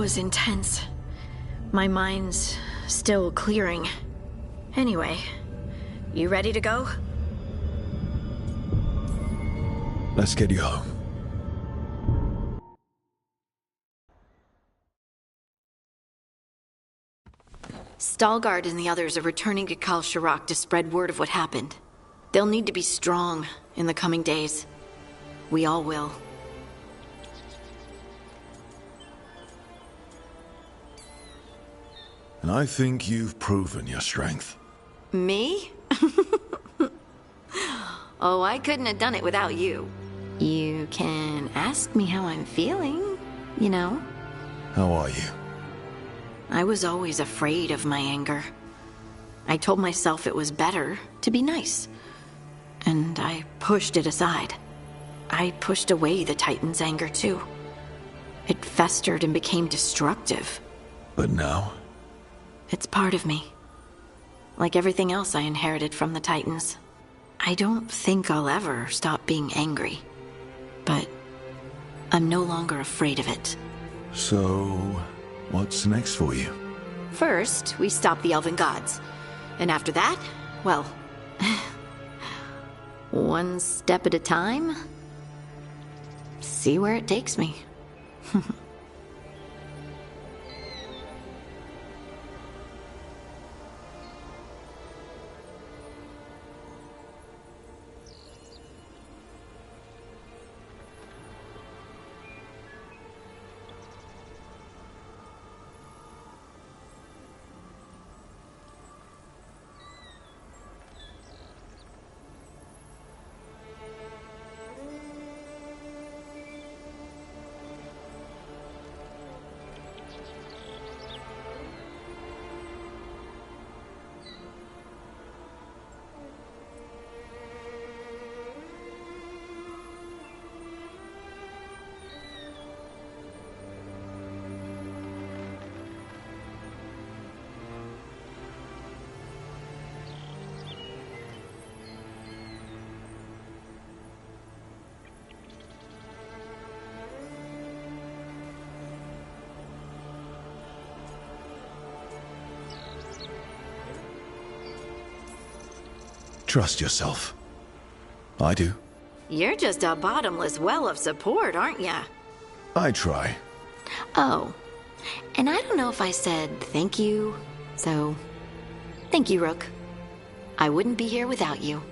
was intense. My mind's still clearing. Anyway, you ready to go? Let's get you home. Stalgard and the others are returning to Kal Shirak to spread word of what happened. They'll need to be strong in the coming days. We all will. And I think you've proven your strength. Me? Oh, I couldn't have done it without you. You can ask me how I'm feeling, you know. How are you? I was always afraid of my anger. I told myself it was better to be nice. And I pushed it aside. I pushed away the Titan's anger too. It festered and became destructive. But now? It's part of me. Like everything else I inherited from the Titans. I don't think I'll ever stop being angry. But I'm no longer afraid of it. So, what's next for you? First, we stop the Elven Gods. And after that, well, one step at a time. See where it takes me. Trust yourself. I do. You're just a bottomless well of support, aren't ya? I try. Oh, and I don't know if I said thank you, so thank you, Rook. I wouldn't be here without you.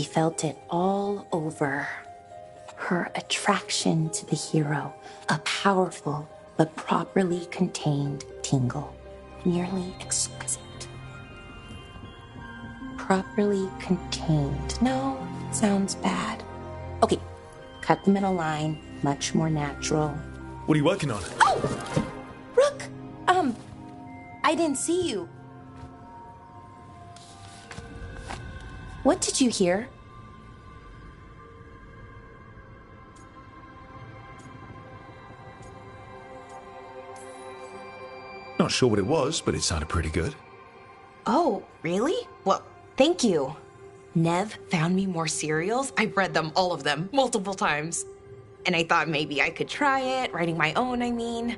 She felt it all over. Her attraction to the hero, a powerful but properly contained tingle, nearly exquisite. Properly contained. No, sounds bad. Okay, cut the middle line, much more natural. What are you working on? Oh! Rook! I didn't see you. What did you hear? Not sure what it was, but it sounded pretty good. Oh, really? Well, thank you. Nev found me more cereals. I've read them, all of them, multiple times. And I thought maybe I could try it, writing my own, I mean.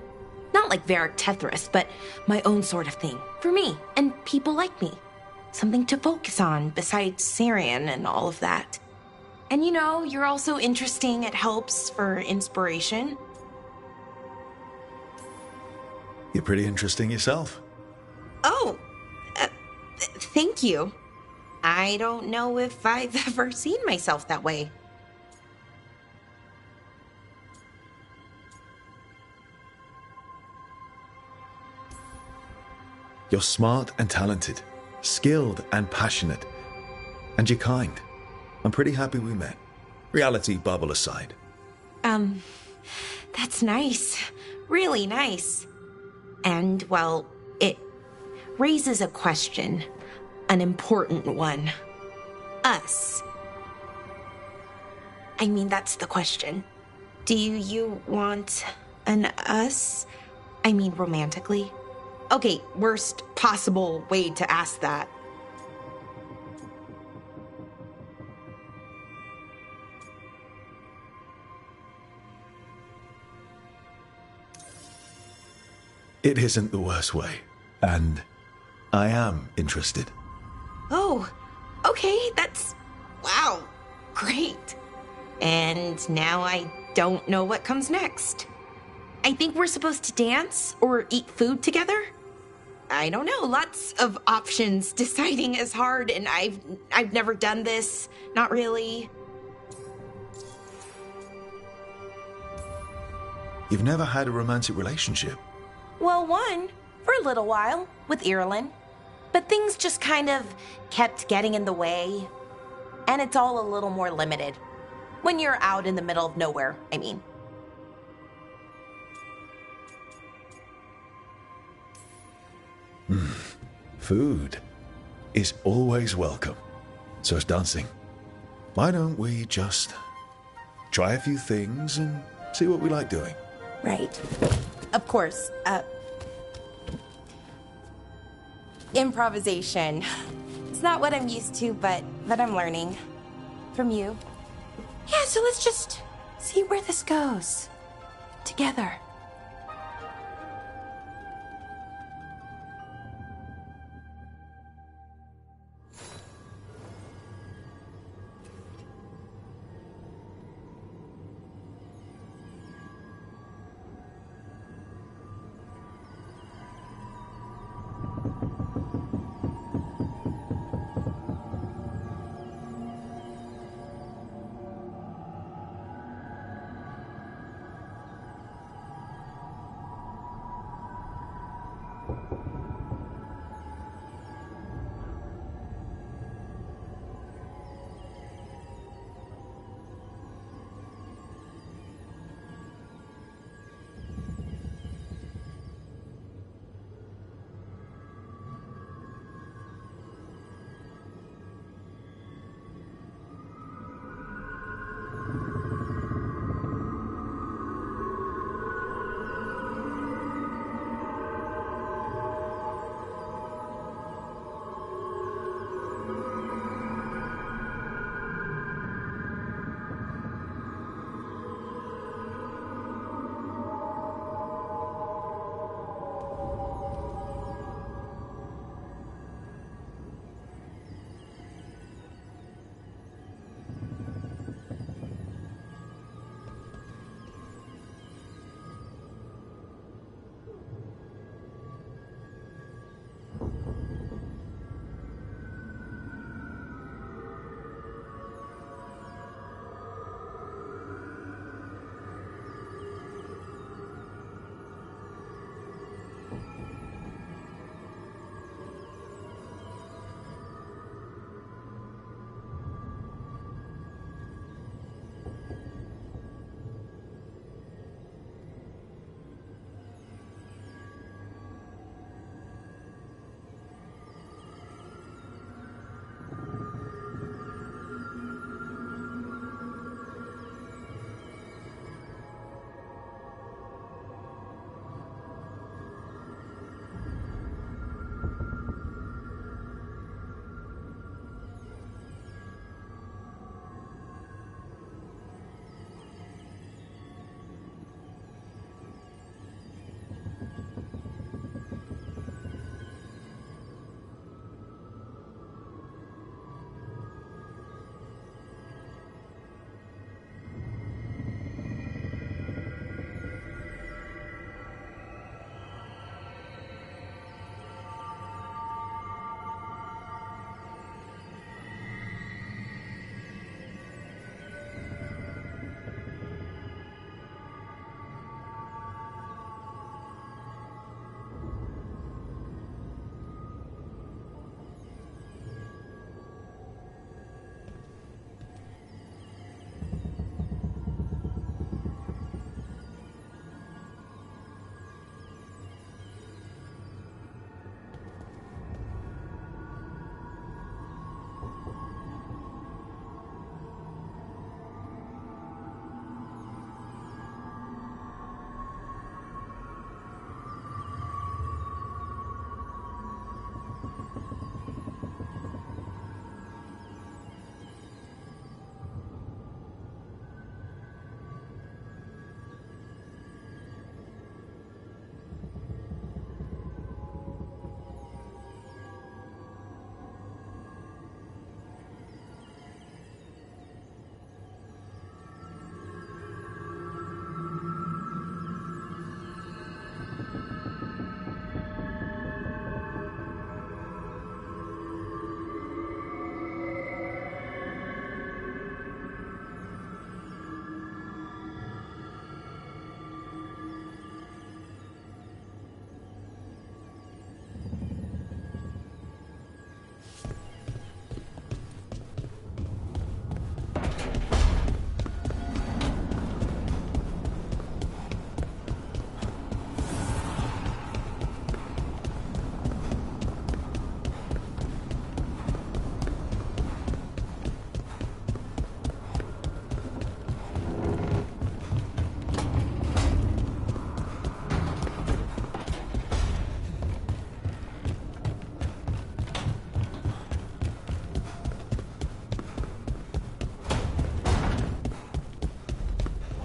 Not like Varric Tethrith, but my own sort of thing. For me, and people like me. Something to focus on, besides Syrian and all of that. And you know, you're also interesting, it helps for inspiration. You're pretty interesting yourself. Oh, thank you. I don't know if I've ever seen myself that way. You're smart and talented, skilled and passionate, and you're kind. I'm pretty happy we met. Reality bubble aside. That's nice. Really nice. And, well, it raises a question. An important one. Us. I mean, that's the question. Do you want an us? I mean, romantically? Okay, worst possible way to ask that. It isn't the worst way, and I am interested. Oh, okay, that's... wow, great. And now I don't know what comes next. I think we're supposed to dance or eat food together? I don't know, lots of options. Deciding is hard, and I've never done this. Not really. You've never had a romantic relationship? Well, one, for a little while, with Irulan. But things just kind of kept getting in the way. And it's all a little more limited. When you're out in the middle of nowhere, I mean. Food is always welcome. So is dancing. Why don't we just try a few things and see what we like doing? Right. Of course. Improvisation. It's not what I'm used to, but I'm learning. From you. Yeah, so let's just see where this goes. Together.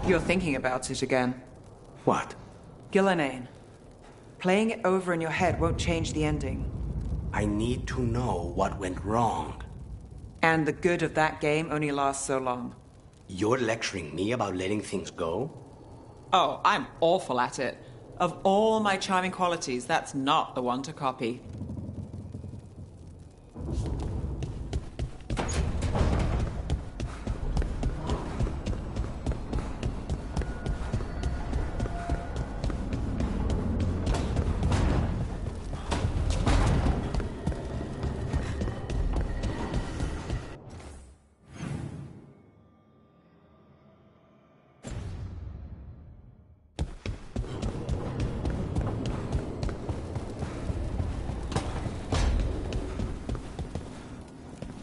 You're thinking about it again. What? Gillanane. Playing it over in your head won't change the ending. I need to know what went wrong. And the good of that game only lasts so long. You're lecturing me about letting things go? Oh, I'm awful at it. Of all my charming qualities, that's not the one to copy.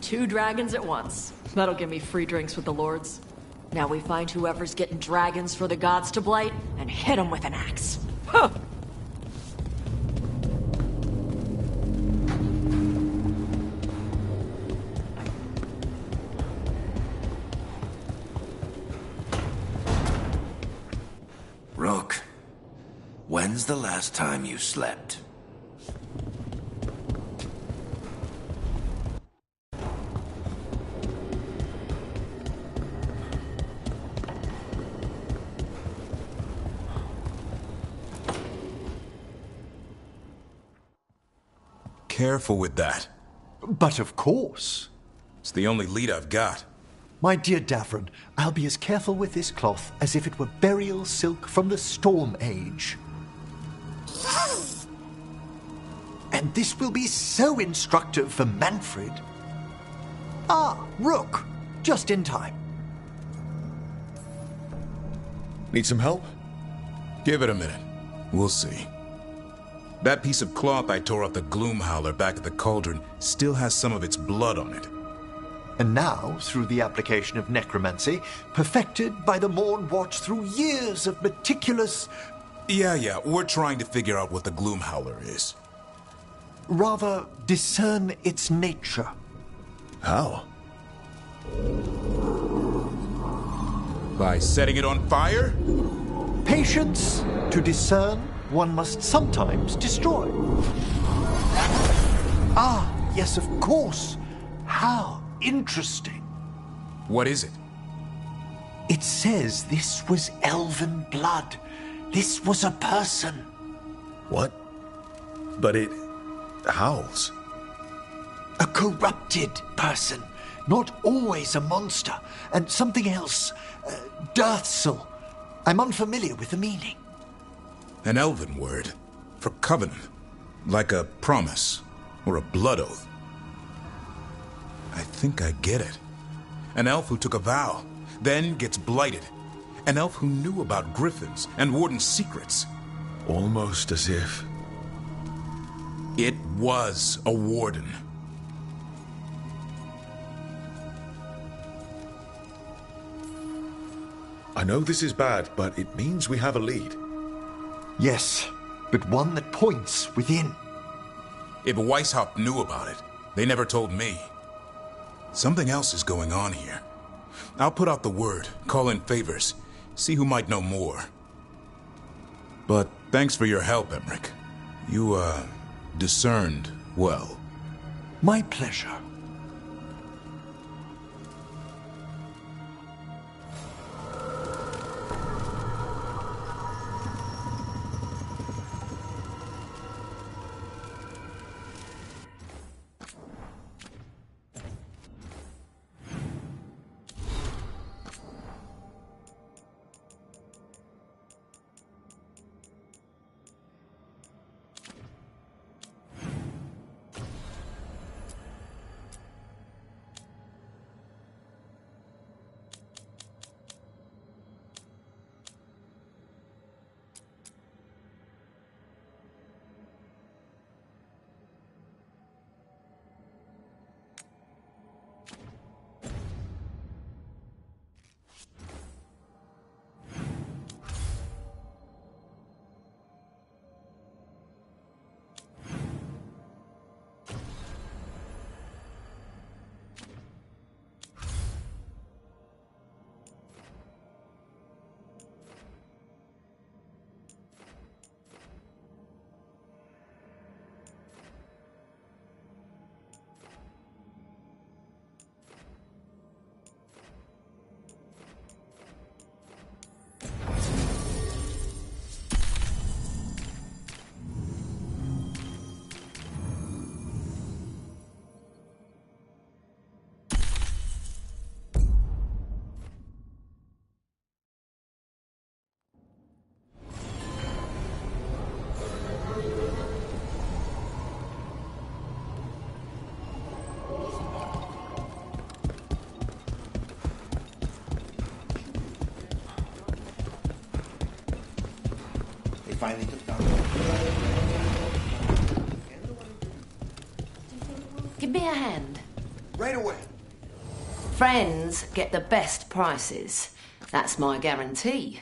Two dragons at once. That'll give me free drinks with the lords. Now we find whoever's getting dragons for the gods to blight and hit them with an axe. Huh! Rook, when's the last time you slept? Careful with that. But of course. It's the only lead I've got. My dear Davron, I'll be as careful with this cloth as if it were burial silk from the Storm Age. And this will be so instructive for Manfred. Ah, Rook, just in time. Need some help? Give it a minute. We'll see. That piece of cloth I tore off the Gloom Howler back at the cauldron still has some of its blood on it. And now, through the application of necromancy, perfected by the Morn Watch through years of meticulous... Yeah, we're trying to figure out what the Gloom Howler is. Rather, discern its nature. How? By setting it on fire? Patience. To discern, one must sometimes destroy. Ah, yes, of course. How interesting. What is it? It says this was elven blood. This was a person. What? But it howls. A corrupted person. Not always a monster. And something else. Dirthsel. I'm unfamiliar with the meaning. An elven word. For covenant. Like a promise. Or a blood oath. I think I get it. An elf who took a vow. Then gets blighted. An elf who knew about griffins and warden's secrets. Almost as if... It was a warden. I know this is bad, but it means we have a lead. Yes, but one that points within. If Weishaupt knew about it, they never told me. Something else is going on here. I'll put out the word, call in favors, see who might know more. But thanks for your help, Emmerich. You, discerned well. My pleasure. finally took down. Give me a hand. Right away. Friends get the best prices. That's my guarantee.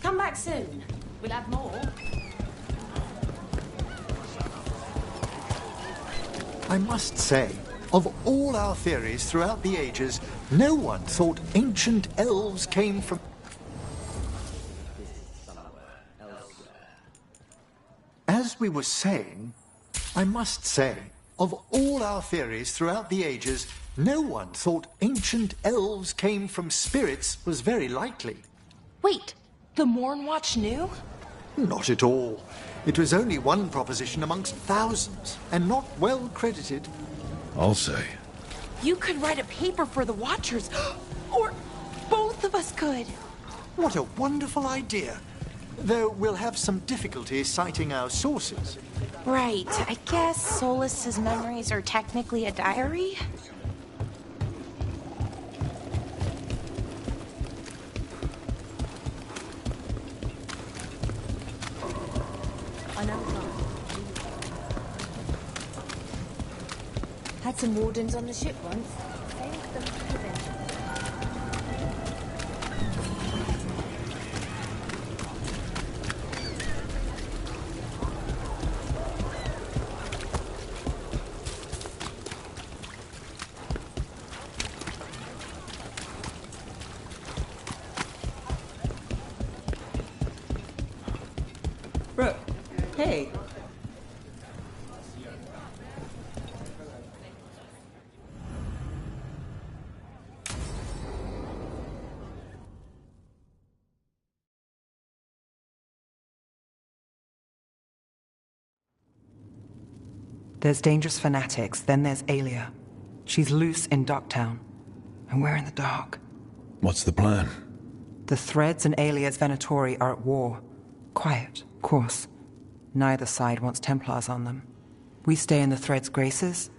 Come back soon. We'll have more. I must say, of all our theories throughout the ages, no one thought ancient elves came from... As we were saying, I must say, of all our theories throughout the ages, no one thought ancient elves came from spirits was very likely. Wait, the Mornwatch knew? Not at all. It was only one proposition amongst thousands, and not well credited. I'll say. You could write a paper for the Watchers, or both of us could. What a wonderful idea. Though we'll have some difficulty citing our sources. Right, I guess Solus's memories are technically a diary? Had some wardens on the ship once. Saved them eventually. Brooke, hey. There's dangerous fanatics, then there's Alia. She's loose in Docktown, and we're in the dark. What's the plan? The Threads and Alia's Venatori are at war. Quiet, of course. Neither side wants Templars on them. We stay in the Threads' graces.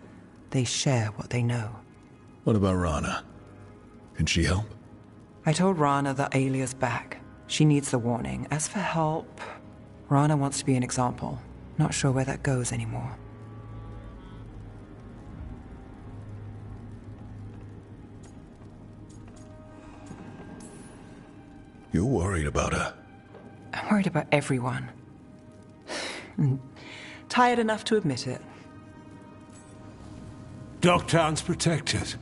They share what they know. What about Rana? Can she help? I told Rana that Alia's back. She needs the warning. As for help, Rana wants to be an example. Not sure where that goes anymore. You're worried about her. I'm worried about everyone. Tired enough to admit it. Docktown's protected.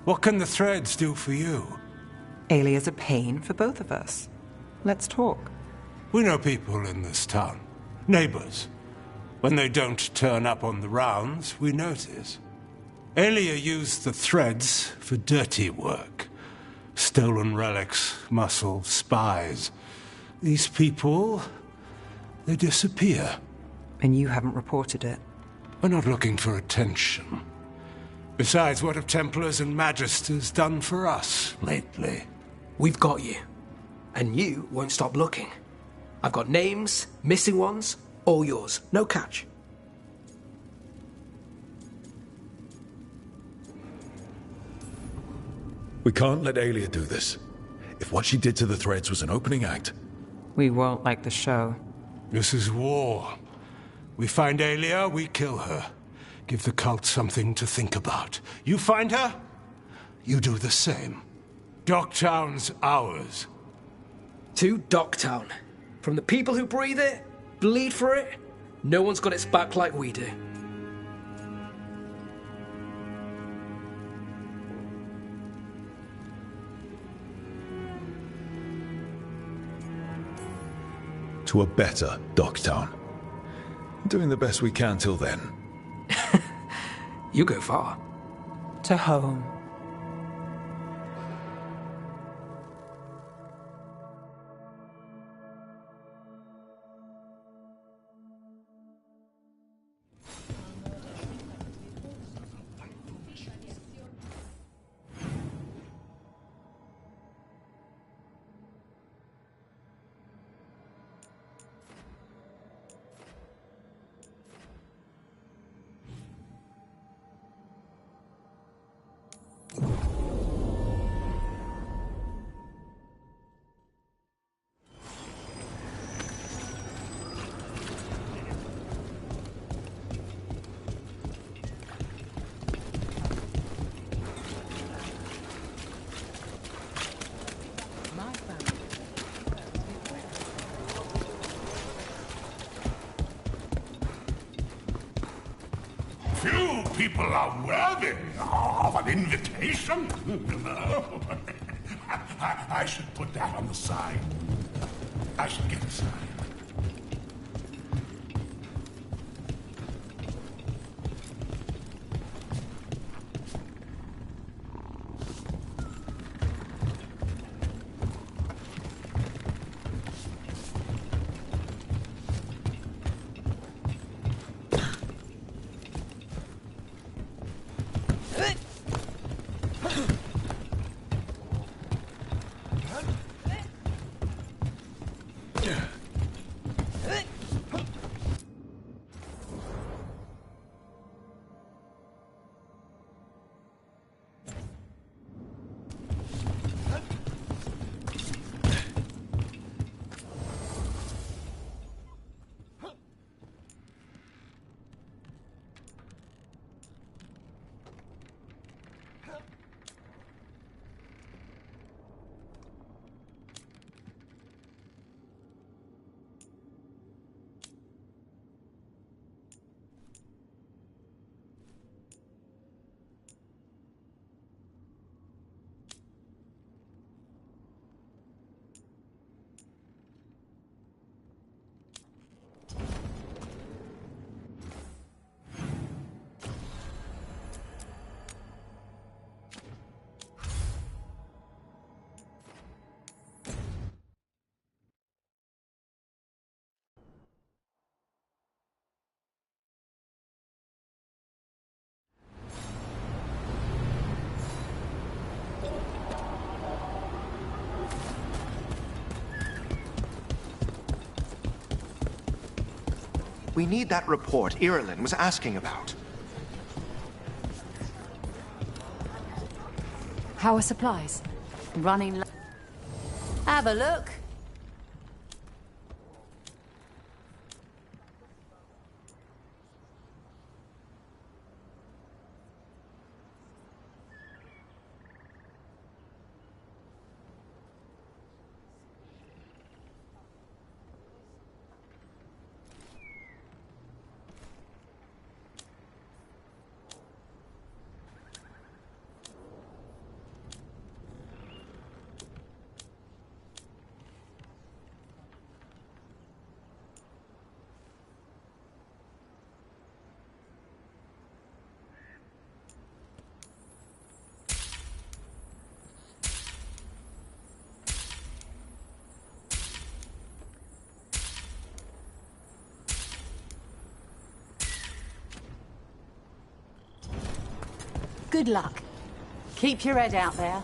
What can the Threads do for you? Alia's a pain for both of us. Let's talk. We know people in this town. Neighbors. When they don't turn up on the rounds, we notice. Alia used the Threads for dirty work. Stolen relics, muscle, spies. These people, they disappear. And you haven't reported it. We're not looking for attention. Besides, what have Templars and Magisters done for us lately? We've got you. And you won't stop looking. I've got names, missing ones, all yours. No catch. We can't let Alia do this. If what she did to the Threads was an opening act... We won't like the show. This is war. We find Alia, we kill her. Give the cult something to think about. You find her, you do the same. Docktown's ours. To Docktown. From the people who breathe it, bleed for it, no one's got its back like we do. To a better Docktown. Doing the best we can till then. You go far. To home. people are worthy of an invitation. I should put that on the side. I should get a sign. We need that report Irulan was asking about. How are supplies? Running. Have a look. Good luck. Keep your head out there.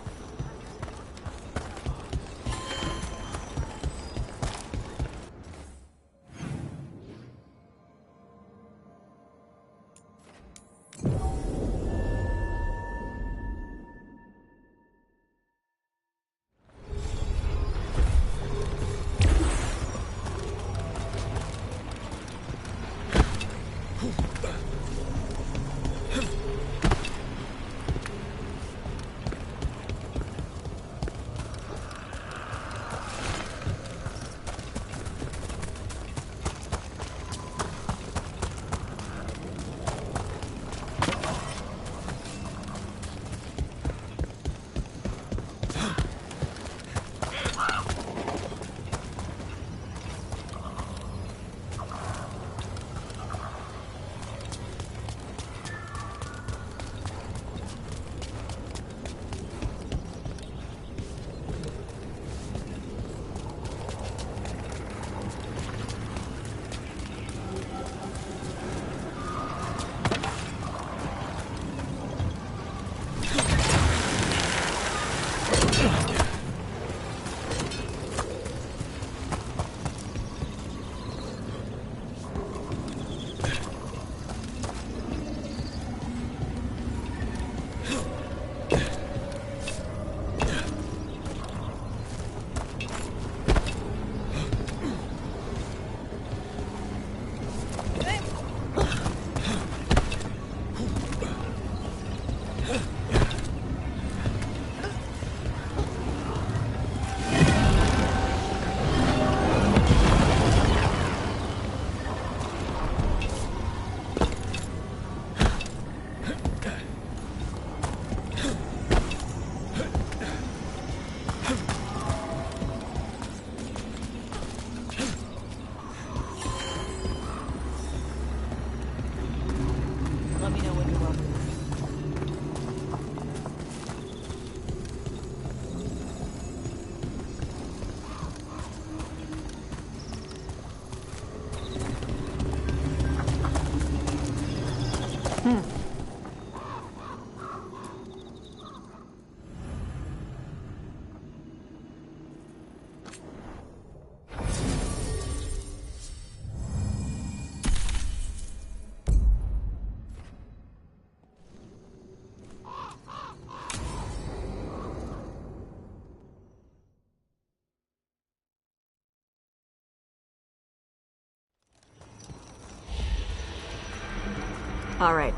All right.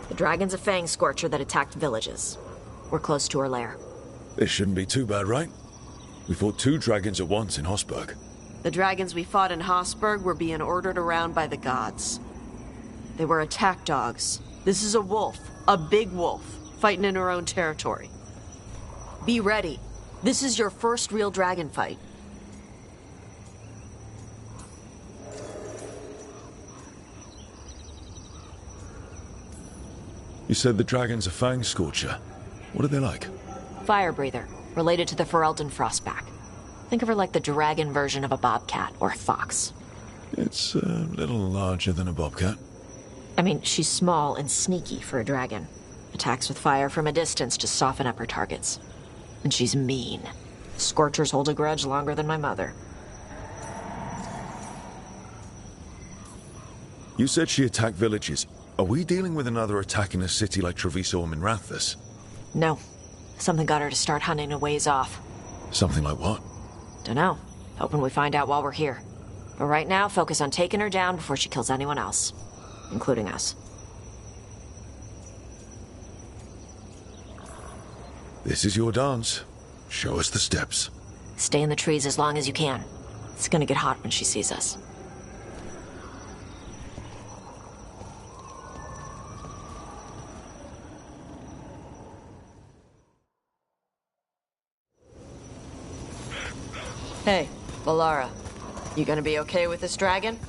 The dragon's a fang scorcher that attacked villages. We're close to her lair. This shouldn't be too bad, right? We fought 2 dragons at once in Hosberg. The dragons we fought in Hosberg were being ordered around by the gods. They were attack dogs. This is a wolf, a big wolf, fighting in her own territory. Be ready. This is your first real dragon fight. You said the dragon's a fang scorcher. What are they like? Fire breather, related to the Ferelden Frostback. Think of her like the dragon version of a bobcat or a fox. It's a little larger than a bobcat. I mean, she's small and sneaky for a dragon. Attacks with fire from a distance to soften up her targets. And she's mean. Scorchers hold a grudge longer than my mother. You said she attacked villages. Are we dealing with another attack in a city like Treviso or Minrathous? No. Something got her to start hunting a ways off. Something like what? Dunno. Hoping we find out while we're here. But right now, focus on taking her down before she kills anyone else. Including us. This is your dance. Show us the steps. Stay in the trees as long as you can. It's gonna get hot when she sees us. Hey, Valara. You gonna be okay with this dragon?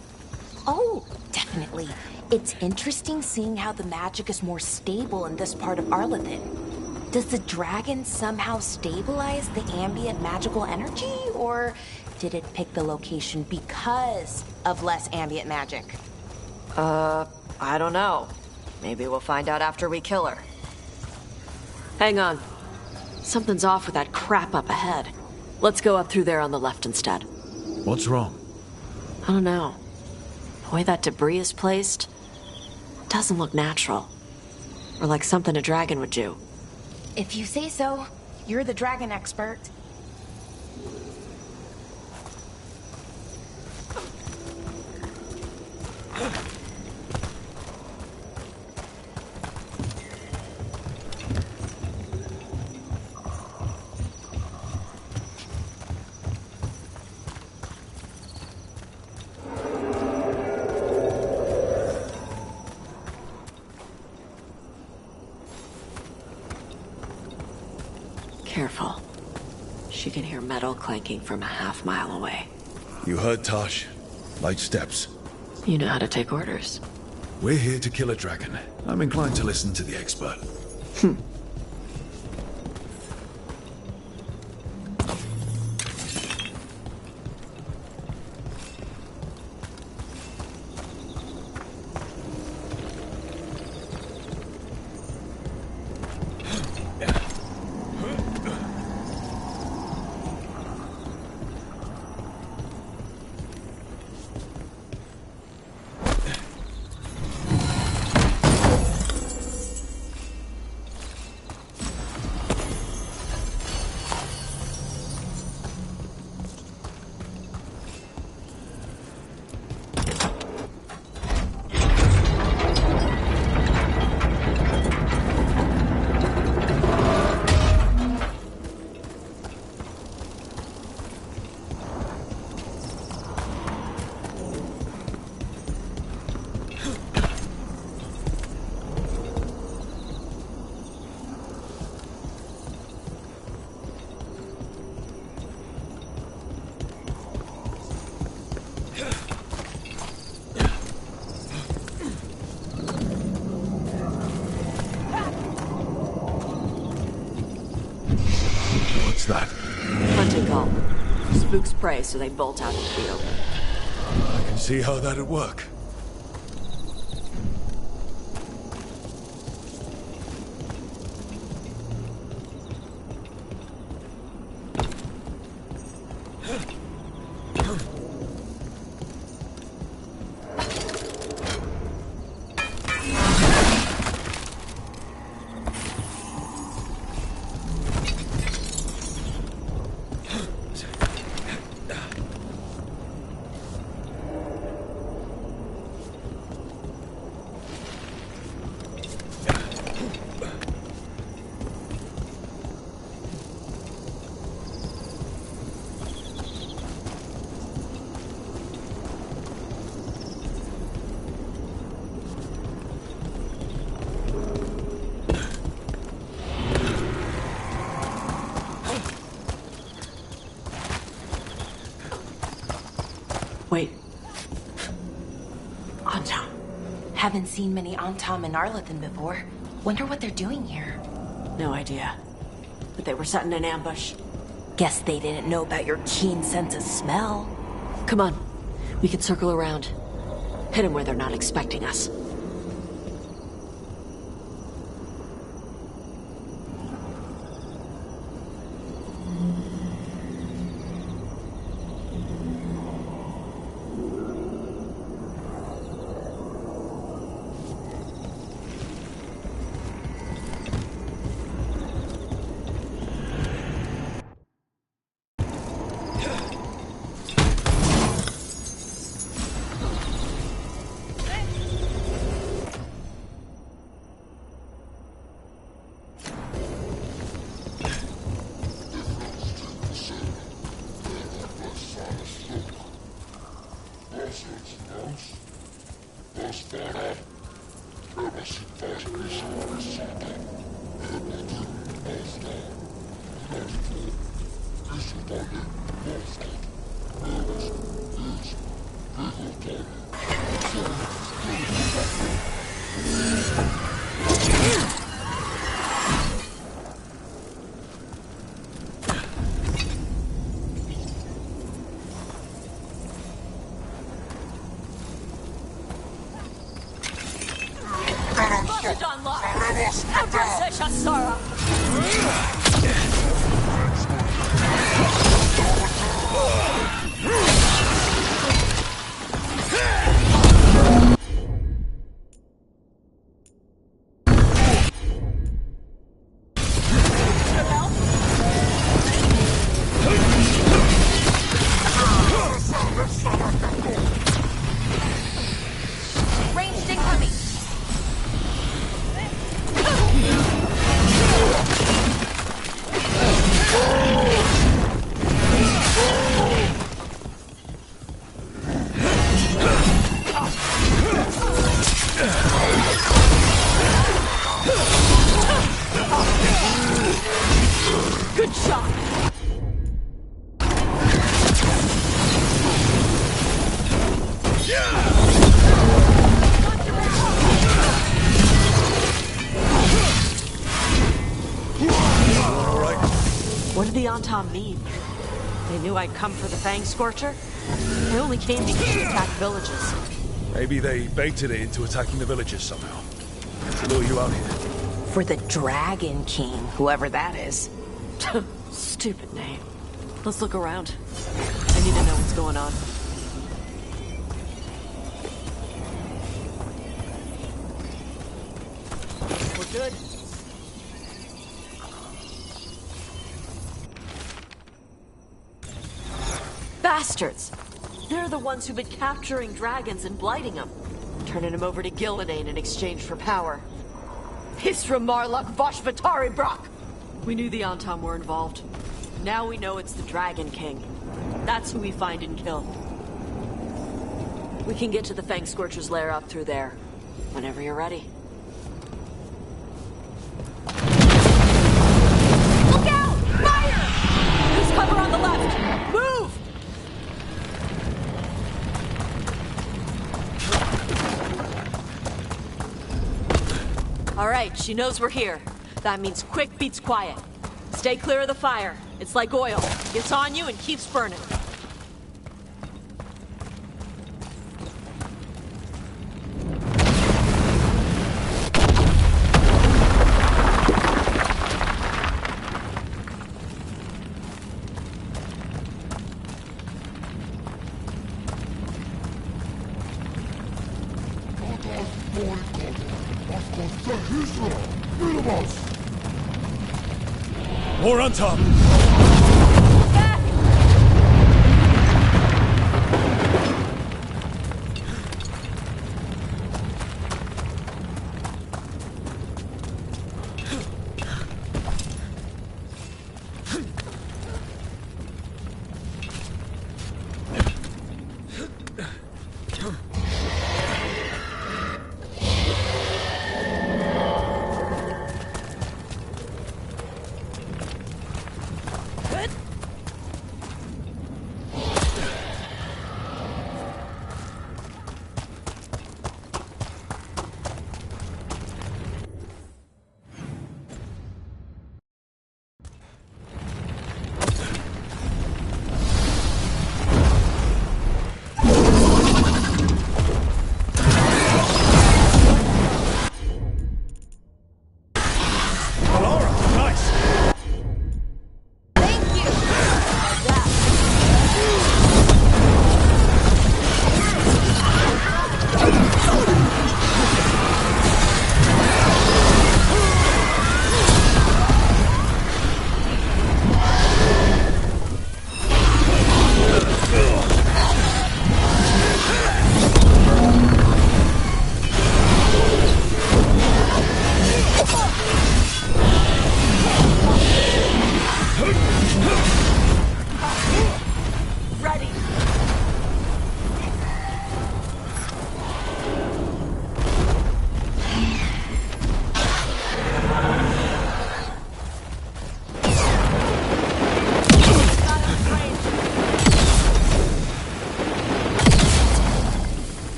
Oh, definitely. It's interesting seeing how the magic is more stable in this part of Arlathan. Does the dragon somehow stabilize the ambient magical energy, or did it pick the location because of less ambient magic? I don't know. Maybe we'll find out after we kill her. Hang on. Something's off with that crap up ahead. Let's go up through there on the left instead. What's wrong? I don't know. The way that debris is placed doesn't look natural. Or like something a dragon would do. If you say so, you're the dragon expert. Careful. She can hear metal clanking from a half-mile away. You heard Tosh. Light steps. You know how to take orders. We're here to kill a dragon. I'm inclined to listen to the expert. What's that? Hunting call. Spooks prey, so they bolt out into the open. I can see how that'd work. Haven't seen many Antom and Arlathan before. Wonder what they're doing here. No idea. But they were setting an ambush. Guess they didn't know about your keen sense of smell. Come on. We can circle around. Hit them where they're not expecting us. Good shot! What did the Antom mean? They knew I'd come for the Fang Scorcher? I only came because to attack villages. Maybe they baited it into attacking the villages somehow. To lure you out here. For the Dragon King, whoever that is. Stupid name. Let's look around. I need to know what's going on. We're good. Bastards! They're the ones who've been capturing dragons and blighting them. Turning them over to Gillidan in exchange for power. Hisra Marluk Voshvatari Brock! We knew the Antom were involved. Now we know it's the Dragon King. That's who we find and kill. We can get to the Fang Scorcher's lair up through there. Whenever you're ready. Look out! Fire! There's cover on the left! Move! All right, she knows we're here. That means quick beats quiet. Stay clear of the fire. It's like oil. Gets on you and keeps burning. More on top!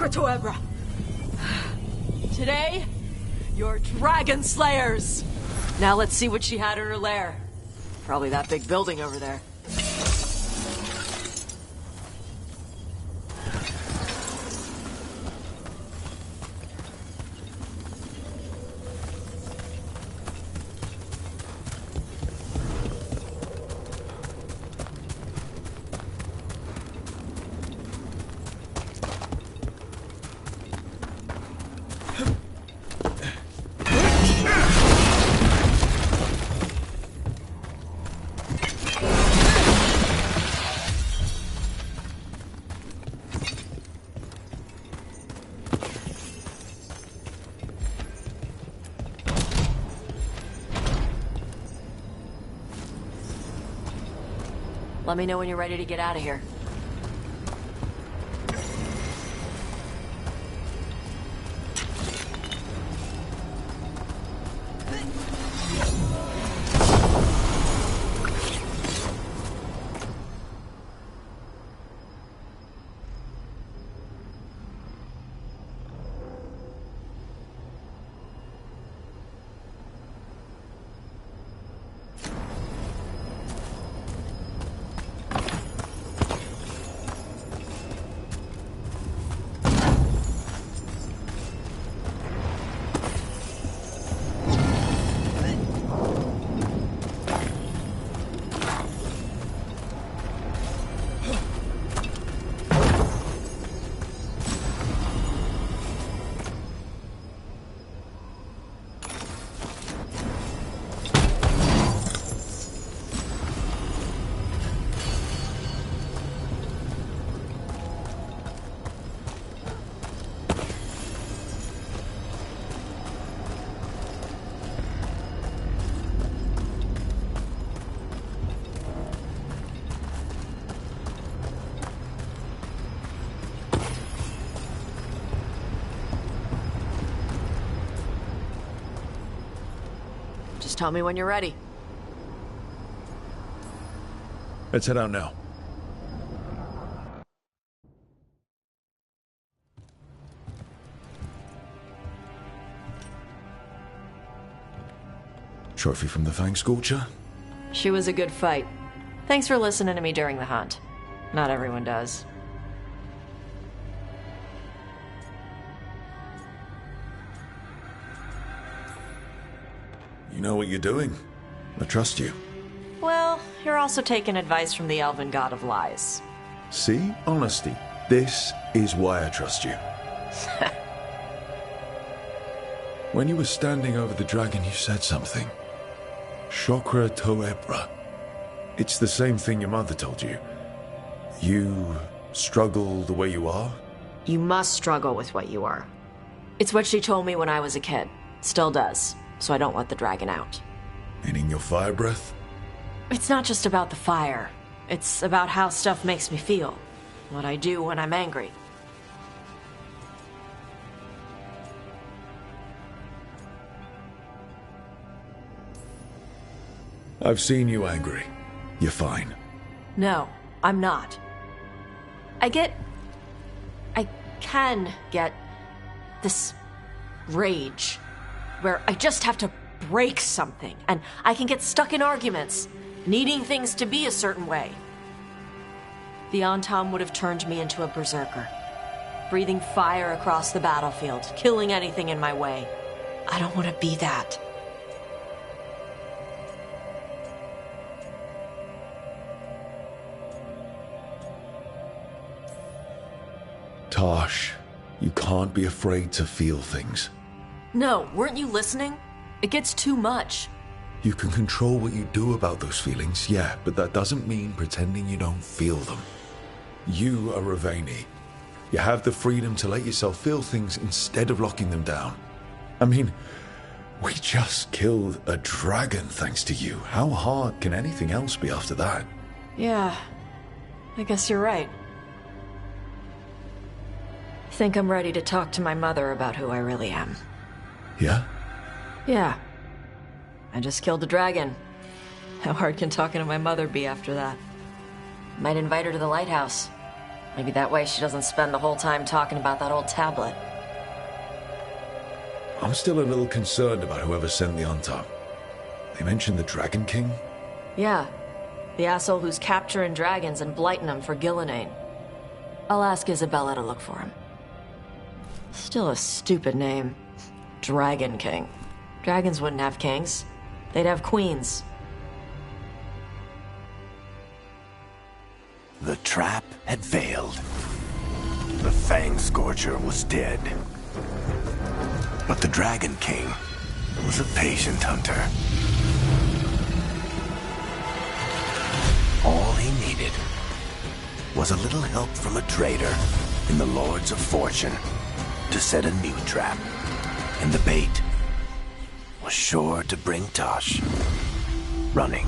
Toebra. Today, you're Dragon Slayers. Now let's see what she had in her lair. Probably that big building over there. Let me know when you're ready to get out of here. Just tell me when you're ready. Let's head out now. Trophy from the Fang Scorcher? She was a good fight. Thanks for listening to me during the hunt. Not everyone does. You know what you're doing. I trust you. Well, you're also taking advice from the elven god of lies. See? Honesty. This is why I trust you. When you were standing over the dragon, you said something. Chakra Toebra. It's the same thing your mother told you. You struggle the way you are? You must struggle with what you are. It's what she told me when I was a kid. Still does. So I don't let the dragon out. Meaning your fire breath? It's not just about the fire. It's about how stuff makes me feel. What I do when I'm angry. I've seen you angry. You're fine. No, I'm not. I can get this rage where I just have to break something, and I can get stuck in arguments, needing things to be a certain way. The Antam would have turned me into a berserker, breathing fire across the battlefield, killing anything in my way. I don't want to be that. Tosh, you can't be afraid to feel things. No, weren't you listening? It gets too much. You can control what you do about those feelings, yeah, but that doesn't mean pretending you don't feel them. You are Ravani. You have the freedom to let yourself feel things instead of locking them down. I mean, we just killed a dragon thanks to you. How hard can anything else be after that? Yeah, I guess you're right. I think I'm ready to talk to my mother about who I really am. Yeah? Yeah. I just killed a dragon. How hard can talking to my mother be after that? Might invite her to the lighthouse. Maybe that way she doesn't spend the whole time talking about that old tablet. I'm still a little concerned about whoever sent the on top. They mentioned the Dragon King? Yeah. The asshole who's capturing dragons and blighting them for Gillenane. I'll ask Isabella to look for him. Still a stupid name. Dragon King. Dragons wouldn't have kings. They'd have queens. The trap had failed. The Fang Scorcher was dead. But the Dragon King was a patient hunter. All he needed was a little help from a trader in the Lords of Fortune to set a new trap. And the bait was sure to bring Tosh running.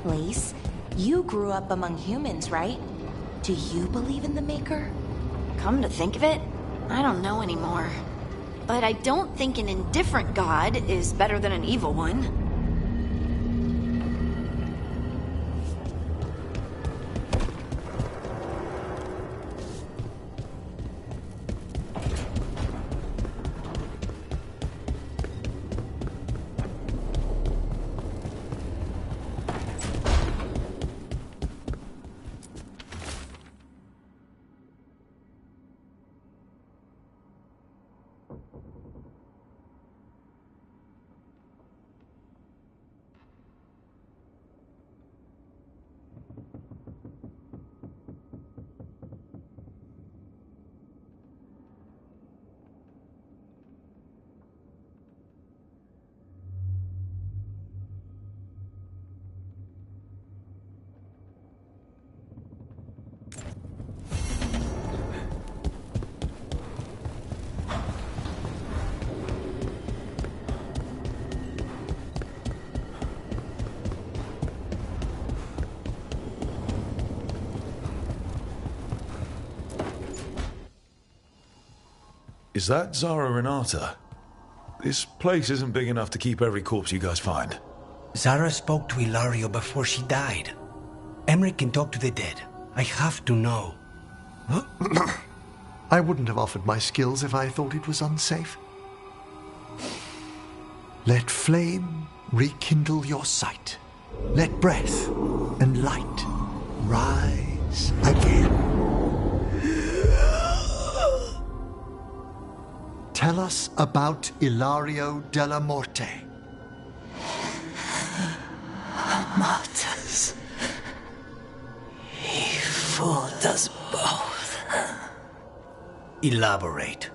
Lace, you grew up among humans, right? Do you believe in the Maker? Come to think of it, I don't know anymore. But I don't think an indifferent god is better than an evil one. Is that Zara Renata? This place isn't big enough to keep every corpse you guys find. Zara spoke to Ilario before she died. Emmerich can talk to the dead. I have to know. I wouldn't have offered my skills if I thought it was unsafe. Let flame rekindle your sight. Let breath and light rise again. Tell us about Ilario della Morte. Martyrs. He fooled us both. Elaborate.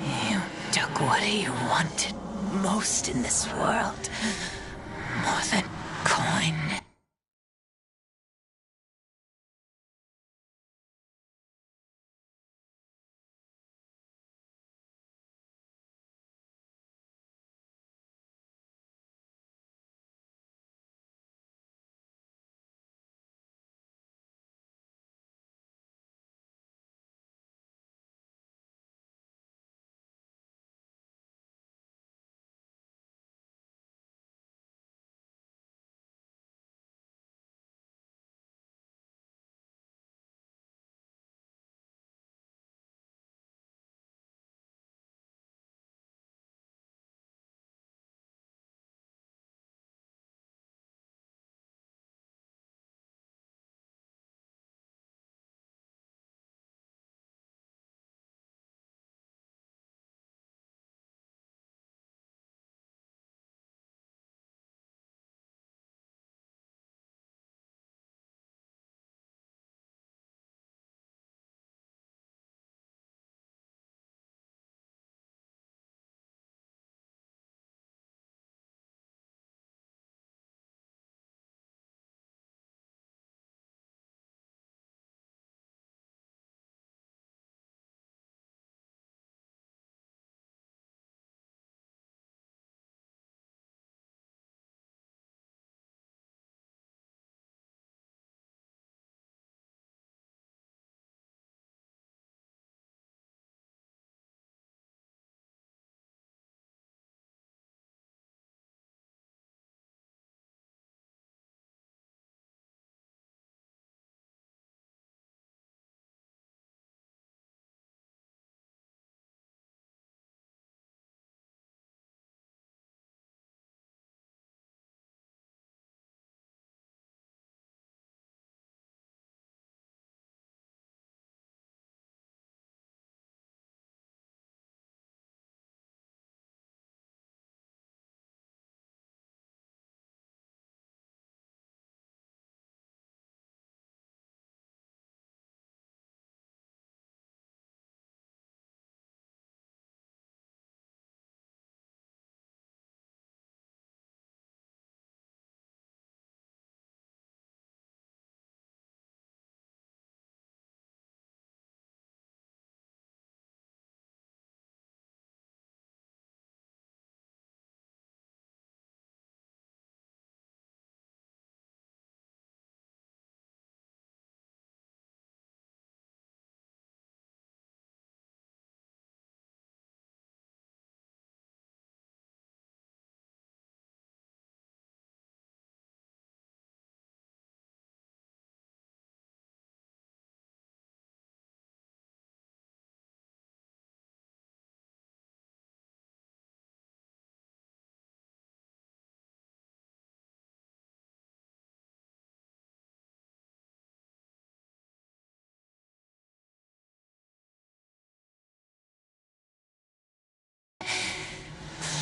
You took what he wanted most in this world. More than coin.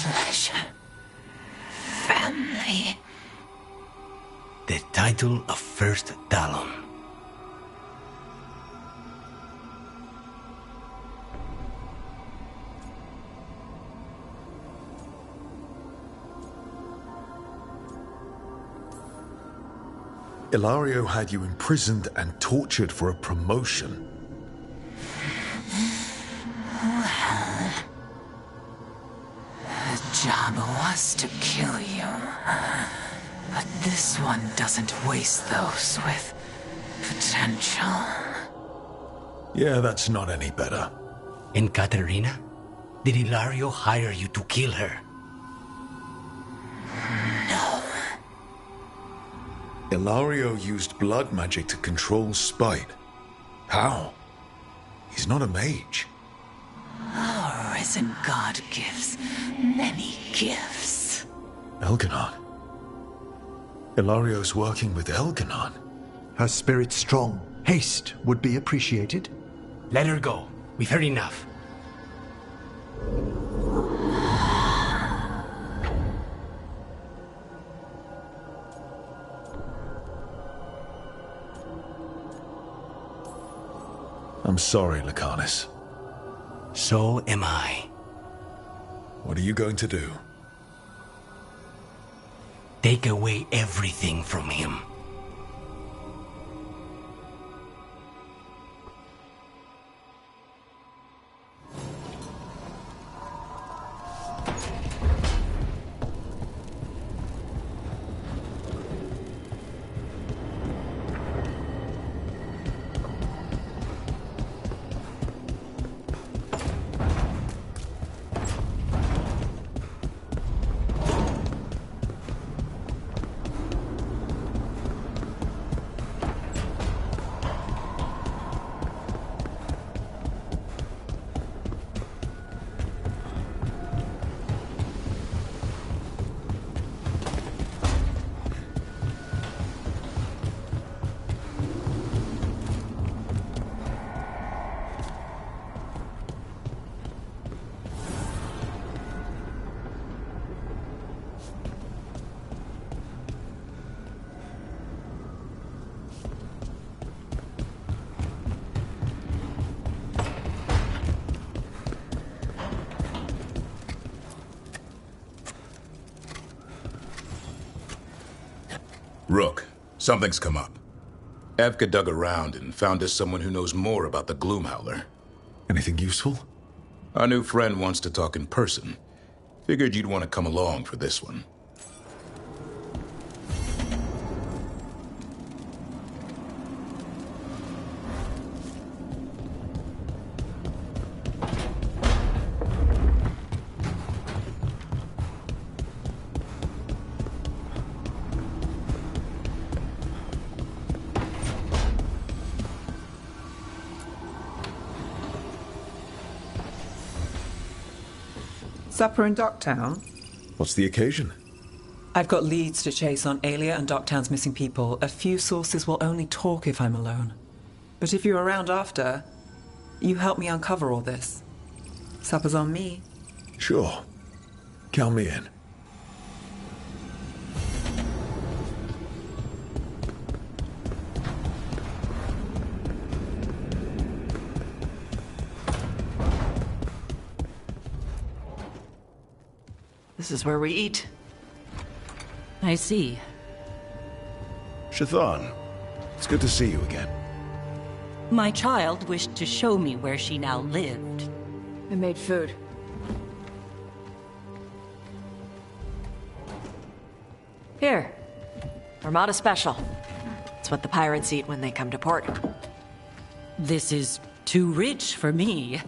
Pleasure. Family. The title of First Talon. Ilario had you imprisoned and tortured for a promotion. Well, the job was to kill you. But this one doesn't waste those with potential. Yeah, that's not any better. And Katerina? Did Ilario hire you to kill her? No. Ilario used blood magic to control spite. How? He's not a mage. Our risen god gives many gifts. Elganon. Ilario's working with Elganon. Her spirit strong. Haste would be appreciated. Let her go. We've heard enough. I'm sorry, Lucanus. So am I. What are you going to do? Take away everything from him. Rook, something's come up. Evka dug around and found us someone who knows more about the Gloomhowler. Anything useful? Our new friend wants to talk in person. Figured you'd want to come along for this one. Supper in Docktown? What's the occasion? I've got leads to chase on Alia and Docktown's missing people. A few sources will only talk if I'm alone. But if you're around after, you help me uncover all this. Supper's on me. Sure. Count me in. This is where we eat. I see. Shathan, it's good to see you again. My child wished to show me where she now lived. I made food. Here. Armada Special. It's what the pirates eat when they come to port. This is too rich for me.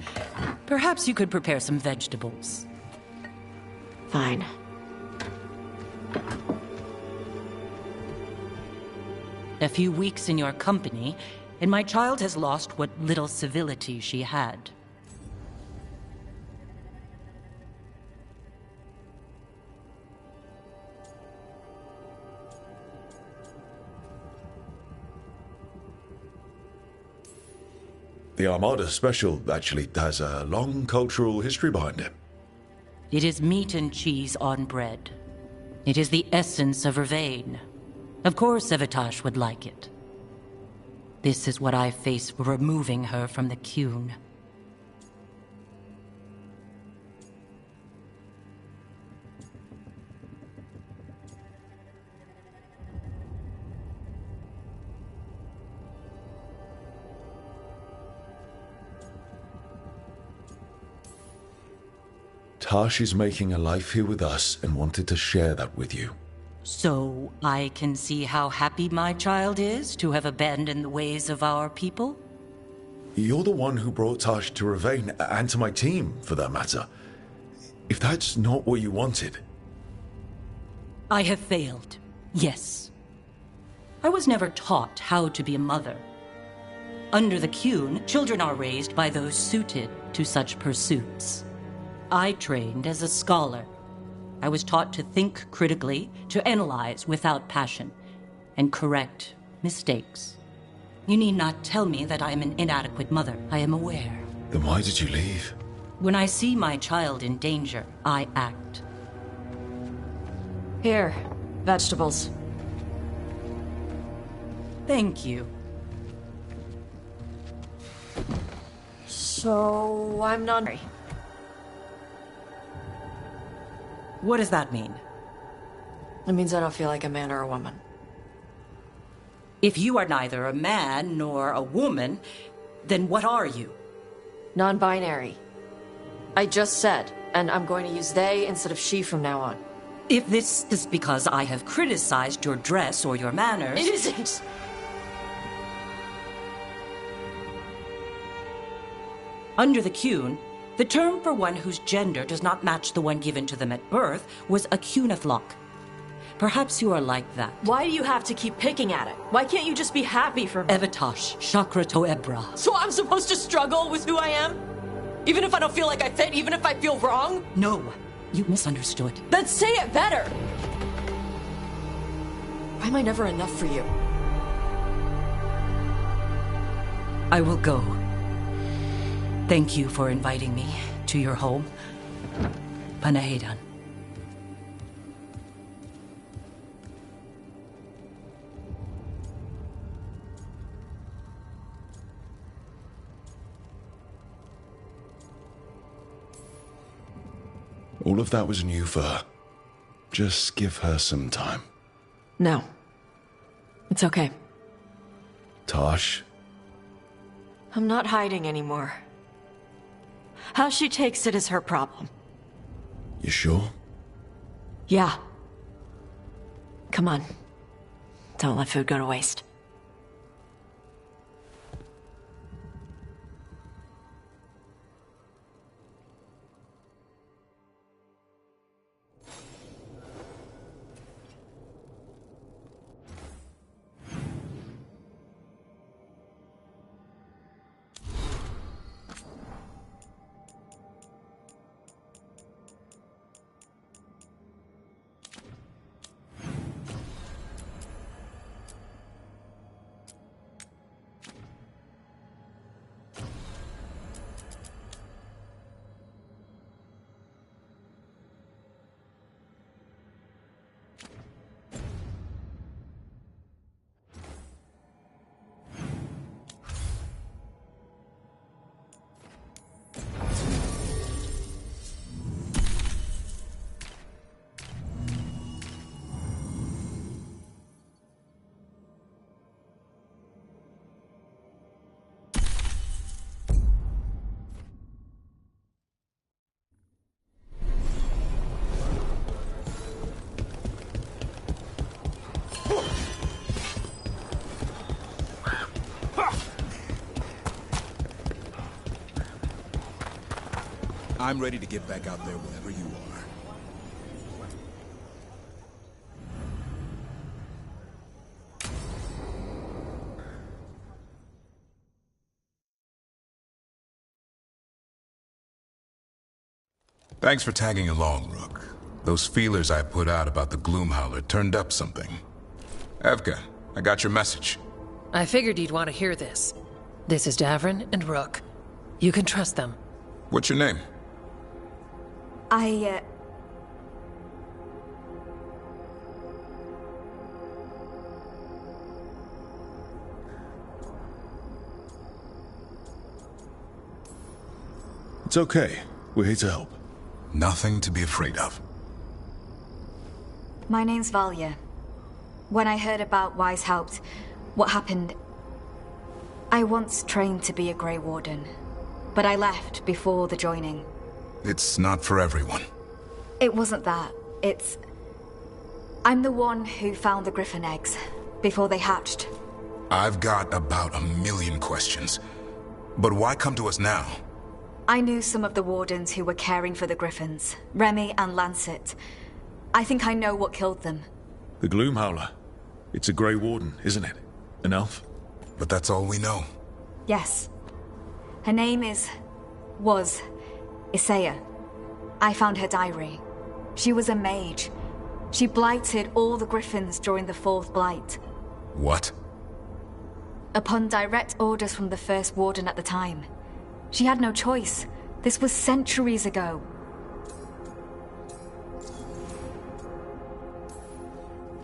Perhaps you could prepare some vegetables. Fine. A few weeks in your company, and my child has lost what little civility she had. The Armada Special actually has a long cultural history behind it. It is meat and cheese on bread. It is the essence of Vervain. Of course Evitash would like it. This is what I face for removing her from the Qun. Tash is making a life here with us and wanted to share that with you. So I can see how happy my child is to have abandoned the ways of our people? You're the one who brought Tash to Ravain, and to my team, for that matter. If that's not what you wanted... I have failed, yes. I was never taught how to be a mother. Under the Qun, children are raised by those suited to such pursuits. I trained as a scholar. I was taught to think critically, to analyze without passion, and correct mistakes. You need not tell me that I am an inadequate mother. I am aware. Then why did you leave? When I see my child in danger, I act. Here, vegetables. Thank you. So, I'm not... What does that mean? It means I don't feel like a man or a woman. If you are neither a man nor a woman, then what are you? Non-binary. I just said, and I'm going to use they instead of she from now on. If this is because I have criticized your dress or your manners... It isn't! Under the Qun, the term for one whose gender does not match the one given to them at birth was a Qunathlok. Perhaps you are like that. Why do you have to keep picking at it? Why can't you just be happy for me? Evatosh, Chakra to Ebra. So I'm supposed to struggle with who I am? Even if I don't feel like I fit, even if I feel wrong? No, you misunderstood. Then say it better! Why am I never enough for you? I will go. Thank you for inviting me to your home. Panahedan. All of that was new for her. Just give her some time. No. It's okay. Tosh? I'm not hiding anymore. How she takes it is her problem. You sure? Yeah. Come on. Don't let food go to waste. I'm ready to get back out there whenever you are. Thanks for tagging along, Rook. Those feelers I put out about the Gloomhowler turned up something. Evka, I got your message. I figured you'd want to hear this. This is Davrin and Rook. You can trust them. What's your name? It's okay. We're here to help. Nothing to be afraid of. My name's Valya. When I heard about Wise Helped, what happened... I once trained to be a Grey Warden, but I left before the joining. It's not for everyone. It wasn't that. It's... I'm the one who found the Griffin eggs, before they hatched. I've got about 1,000,000 questions. But why come to us now? I knew some of the Wardens who were caring for the Griffins, Remy and Lancet. I think I know what killed them. The Gloomhowler. It's a Grey Warden, isn't it? An elf? But that's all we know. Yes. Her name was Isaiah. I found her diary. She was a mage. She blighted all the griffins during the Fourth Blight. What? Upon direct orders from the First Warden at the time. She had no choice. This was centuries ago.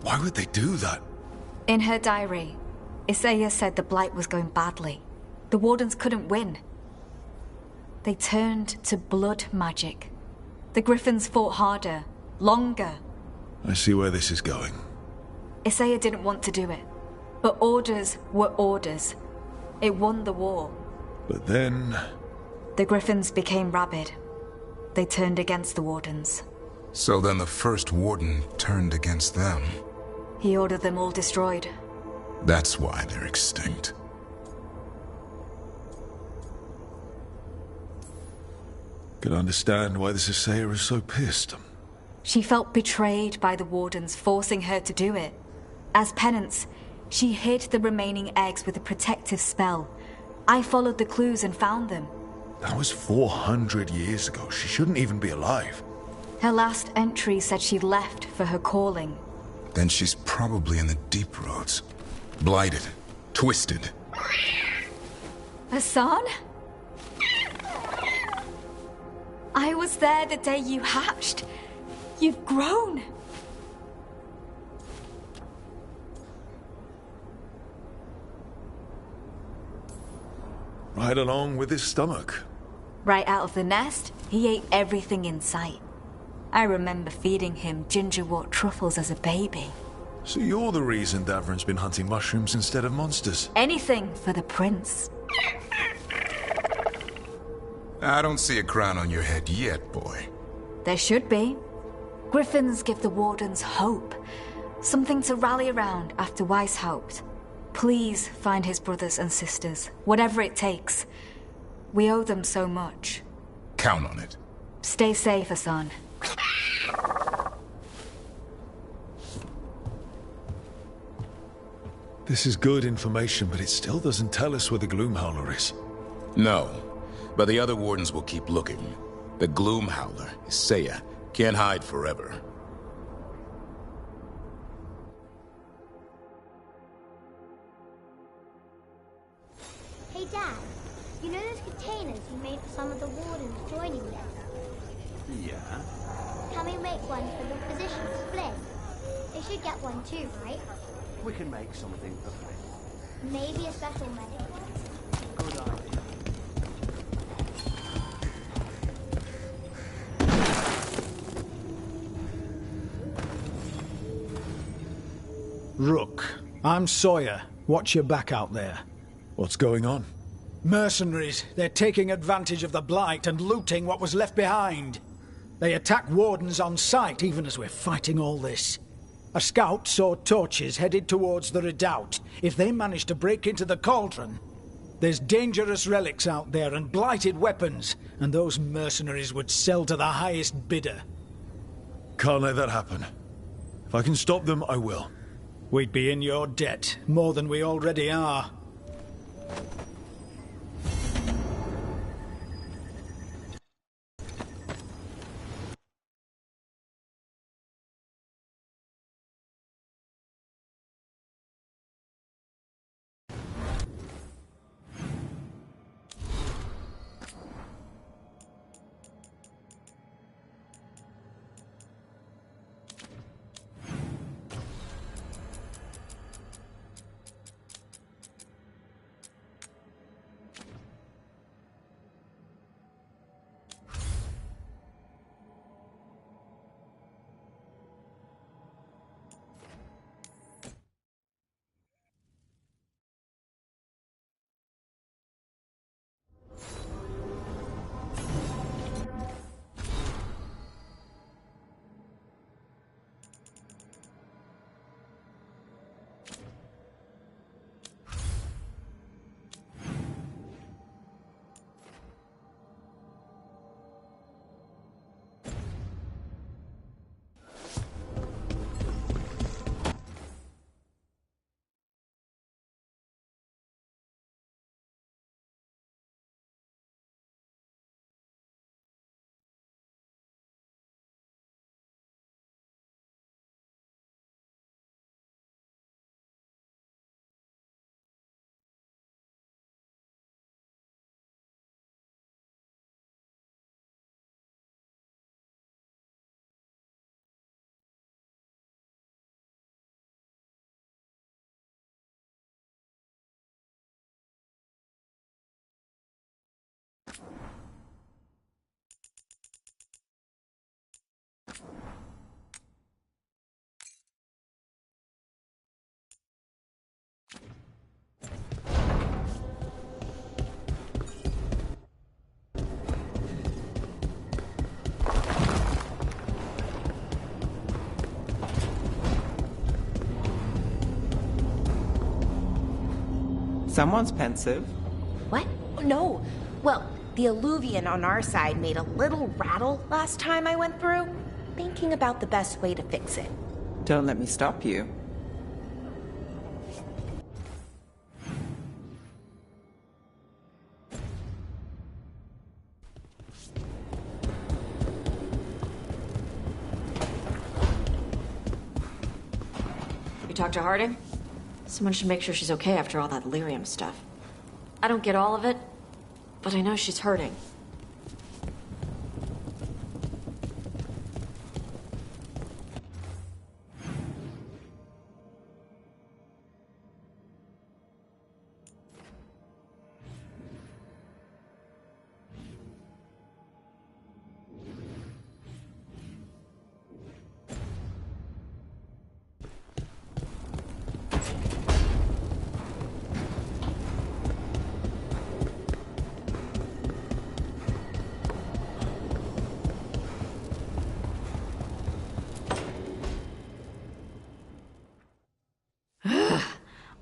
Why would they do that? In her diary, Isaiah said the Blight was going badly. The Wardens couldn't win. They turned to blood magic. The Griffins fought harder, longer. I see where this is going. Isaiah didn't want to do it. But orders were orders. It won the war. But then... The Griffins became rabid. They turned against the Wardens. So then the First Warden turned against them. He ordered them all destroyed. That's why they're extinct. Can understand why this Isaiah is so pissed. She felt betrayed by the Wardens, forcing her to do it. As penance, she hid the remaining eggs with a protective spell. I followed the clues and found them. That was 400 years ago. She shouldn't even be alive. Her last entry said she left for her calling. Then she's probably in the deep roads. Blighted. Twisted. Hassan? I was there the day you hatched. You've grown. Right along with his stomach. Right out of the nest, he ate everything in sight. I remember feeding him gingerwort truffles as a baby. So you're the reason Davrin's been hunting mushrooms instead of monsters? Anything for the prince. I don't see a crown on your head yet, boy. There should be. Griffins give the Wardens hope. Something to rally around after Weishaupt. Please find his brothers and sisters, whatever it takes. We owe them so much. Count on it. Stay safe, Hassan. This is good information, but it still doesn't tell us where the Gloomhowler is. No, but the other Wardens will keep looking. The Gloomhowler, Isaiah, can't hide forever. Hey Dad, you know those containers you made for some of the Wardens joining you? Yeah? Can we make one for the physician split? They should get one too, right? We can make something for free. Maybe a special medic one? Good idea. Rook, I'm Sawyer. Watch your back out there. What's going on? Mercenaries. They're taking advantage of the Blight and looting what was left behind. They attack Wardens on sight, even as we're fighting all this. A scout saw torches headed towards the redoubt. If they manage to break into the cauldron, there's dangerous relics out there and blighted weapons, and those mercenaries would sell to the highest bidder. Can't let that happen. If I can stop them, I will. We'd be in your debt, more than we already are. Someone's pensive. What? No. Well, the alluvian on our side made a little rattle last time I went through. Thinking about the best way to fix it. Don't let me stop you. You talked to Harding? Someone should make sure she's okay after all that lyrium stuff. I don't get all of it, but I know she's hurting.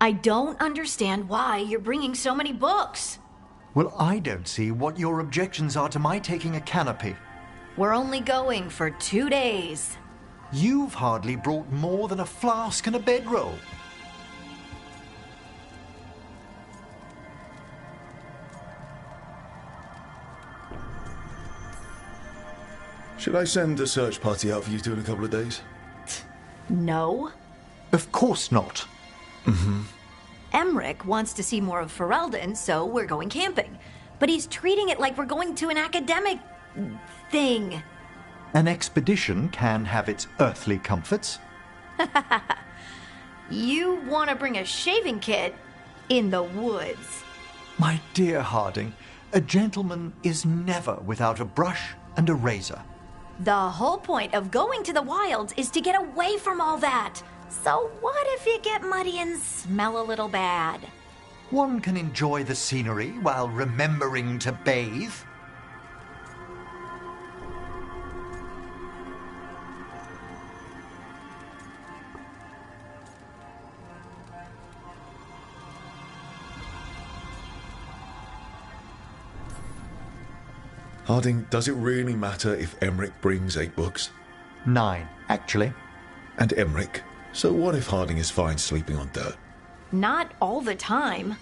I don't understand why you're bringing so many books. Well, I don't see what your objections are to my taking a canopy. We're only going for 2 days. You've hardly brought more than a flask and a bedroll. Should I send a search party out for you two in a couple of days? No. Of course not. Mm-hmm. Emmerich wants to see more of Ferelden, so we're going camping. But he's treating it like we're going to an academic thing. An expedition can have its earthly comforts. You want to bring a shaving kit in the woods. My dear Harding, a gentleman is never without a brush and a razor. The whole point of going to the wilds is to get away from all that. So what if you get muddy and smell a little bad? One can enjoy the scenery while remembering to bathe. Harding, does it really matter if Emmerich brings 8 books? 9, actually. And Emmerich? So what if Harding is fine sleeping on dirt? Not all the time.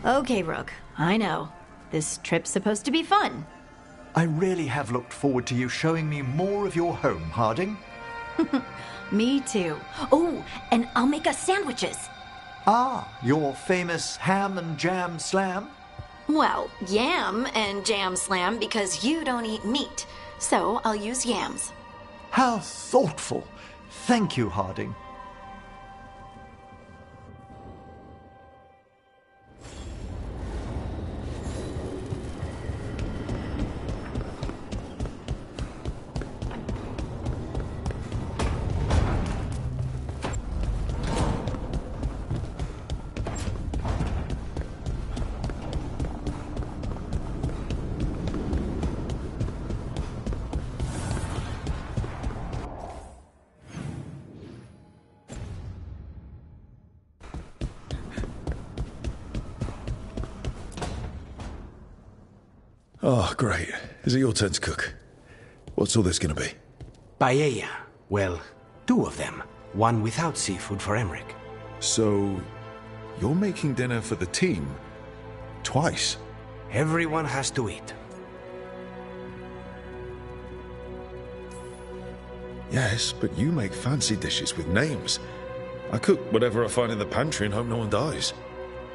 Okay, Rook, I know. This trip's supposed to be fun. I really have looked forward to you showing me more of your home, Harding. Me too. Oh, and I'll make us sandwiches. Ah, your famous ham and jam slam? Well, yam and jam slam because you don't eat meat. So I'll use yams. How thoughtful. Thank you, Harding. Oh, great. Is it your turn to cook? What's all this gonna be? Paella. Well, 2 of them. One without seafood for Emmerich. So, you're making dinner for the team? Twice? Everyone has to eat. Yes, but you make fancy dishes with names. I cook whatever I find in the pantry and hope no one dies.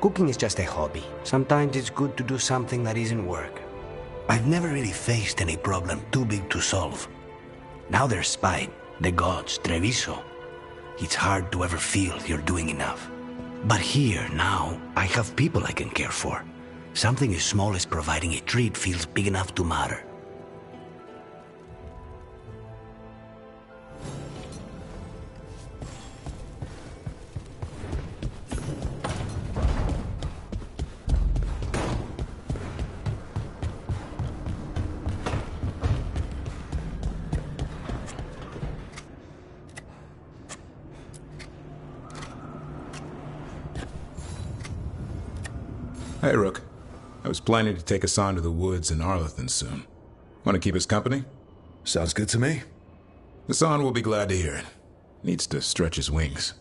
Cooking is just a hobby. Sometimes it's good to do something that isn't work. I've never really faced any problem too big to solve. Now there's Spite, the gods, Treviso. It's hard to ever feel you're doing enough. But here, now, I have people I can care for. Something as small as providing a treat feels big enough to matter. Hey, Rook. I was planning to take us on to the woods in Arlithan soon. Want to keep us company? Sounds good to me. Hassan will be glad to hear it. Needs to stretch his wings.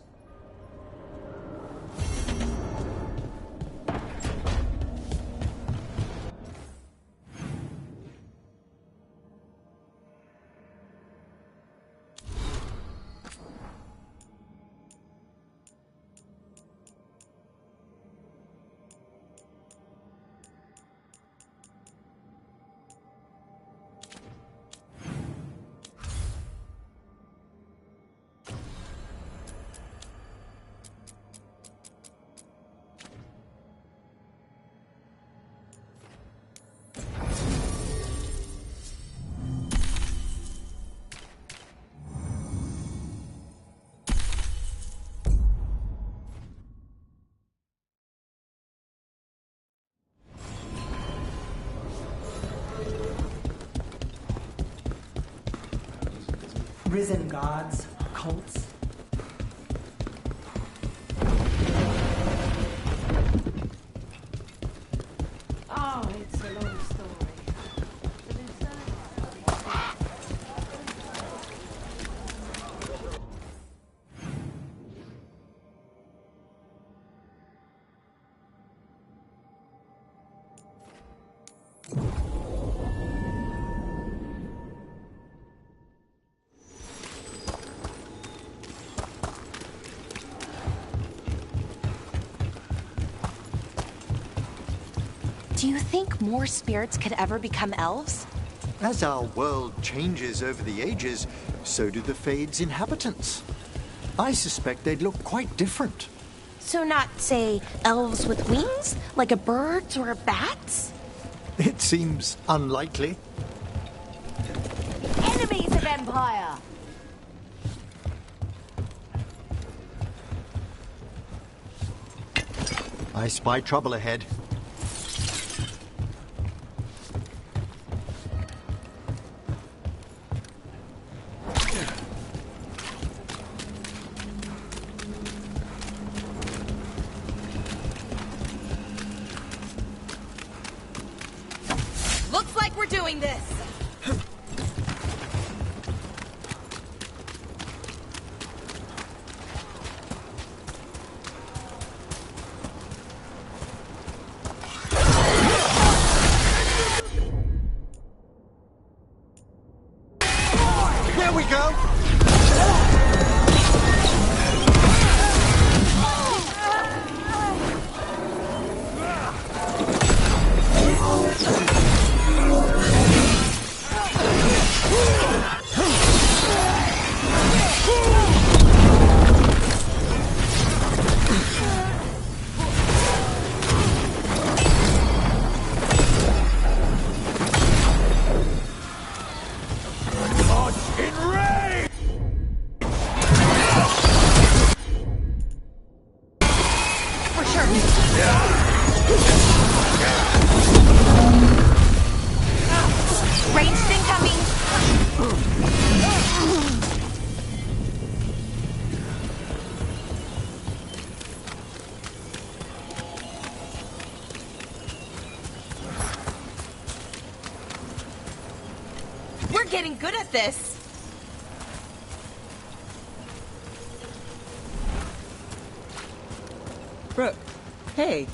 Risen gods, cults. Oh, it's a long story. Do you think more spirits could ever become elves? As our world changes over the ages, so do the Fade's inhabitants. I suspect they'd look quite different. So not, say, elves with wings? Like a birds or a bats? It seems unlikely. Enemies of Empire! I spy trouble ahead. Looks like we're doing this. There we go! Ranged incoming! We're getting good at this! Brooke, hey.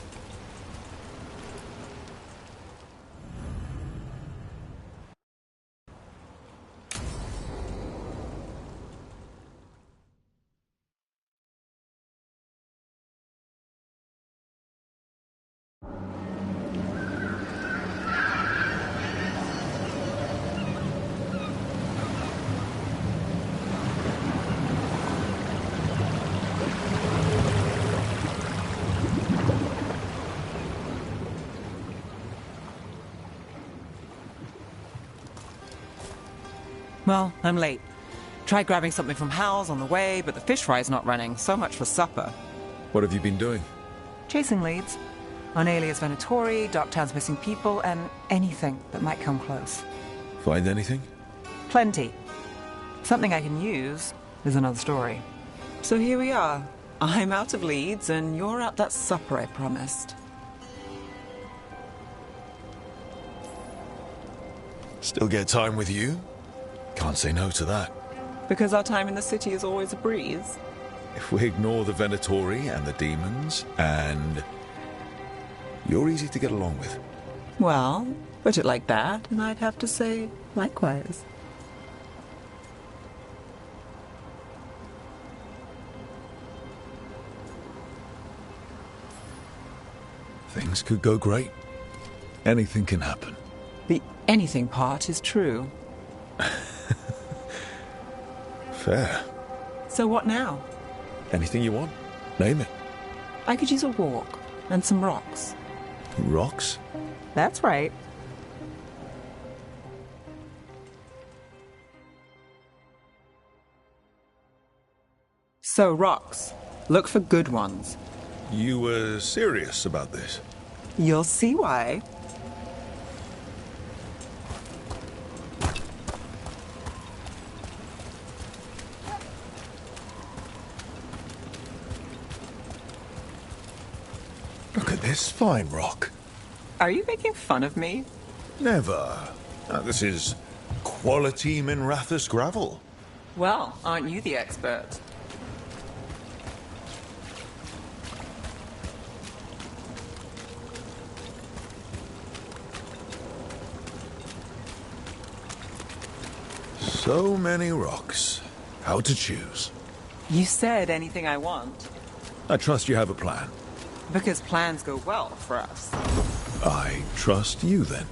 Well, I'm late. Tried grabbing something from Hal's on the way, but the fish fry's not running. So much for supper. What have you been doing? Chasing leads. On Alias Venatori, Darktown's missing people, and anything that might come close. Find anything? Plenty. Something I can use is another story. So here we are. I'm out of leads, and you're at that supper I promised. Still get time with you? Can't say no to that. Because our time in the city is always a breeze. If we ignore the Venatori and the demons, and... you're easy to get along with. Well, put it like that, and I'd have to say likewise. Things could go great. Anything can happen. The anything part is true. Fair. So what now? Anything you want? Name it. I could use a walk and some rocks. Rocks? That's right. So, rocks. Look for good ones. You were serious about this? You'll see why. Look at this fine rock. Are you making fun of me? Never. This is quality Minrathous gravel. Well, aren't you the expert? So many rocks. How to choose? You said anything I want. I trust you have a plan. Because plans go well for us. I trust you, then.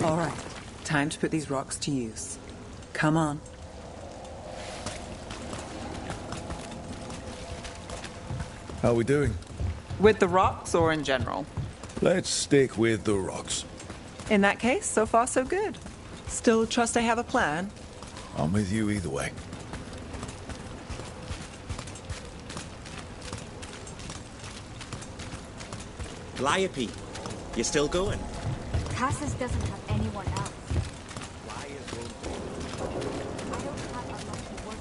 All right, time to put these rocks to use. Come on. How are we doing? With the rocks or in general? Let's stick with the rocks. In that case, so far so good. Still trust I have a plan? I'm with you either way. Calliope, you still going? Cassis doesn't have anyone else. Why is I don't have a lot to work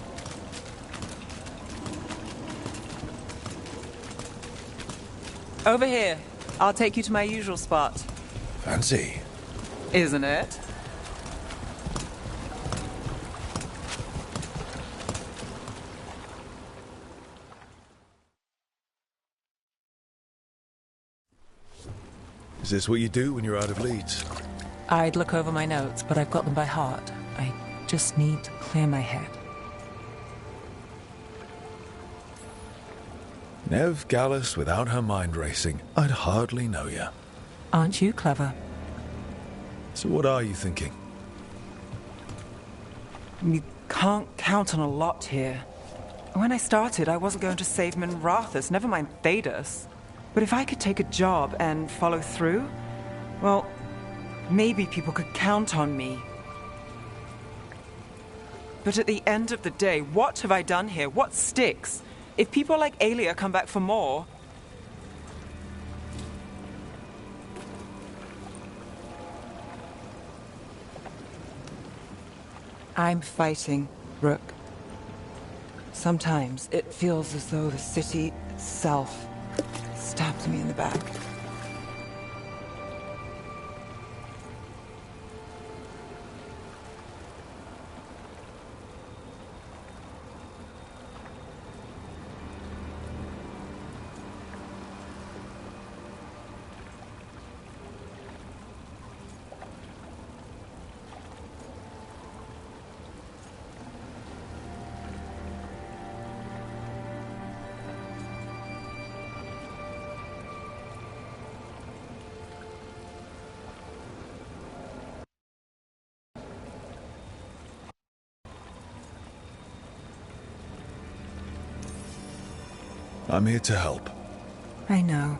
with. Over here. I'll take you to my usual spot. Fancy. Isn't it? Is this what you do when you're out of leads? I'd look over my notes, but I've got them by heart. I just need to clear my head. Nev Gallus without her mind racing. I'd hardly know you. Aren't you clever? So what are you thinking? You can't count on a lot here. When I started, I wasn't going to save Minrathous, never mind Thedas. But if I could take a job and follow through, well, maybe people could count on me. But at the end of the day, what have I done here? What sticks? If people like Aelia come back for more... I'm fighting, Rook. Sometimes it feels as though the city itself stabs me in the back. I'm here to help. I know.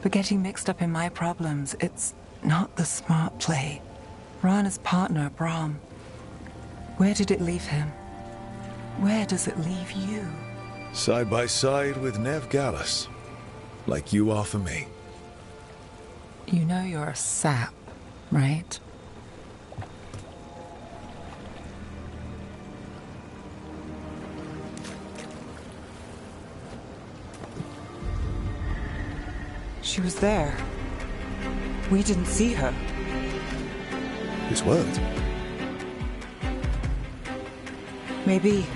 But getting mixed up in my problems, it's not the smart play. Rana's partner, Brahm. Where did it leave him? Where does it leave you? Side by side with Nev Gallus. Like you are for me. You know you're a sap, right? She was there. We didn't see her. It's worked. Maybe.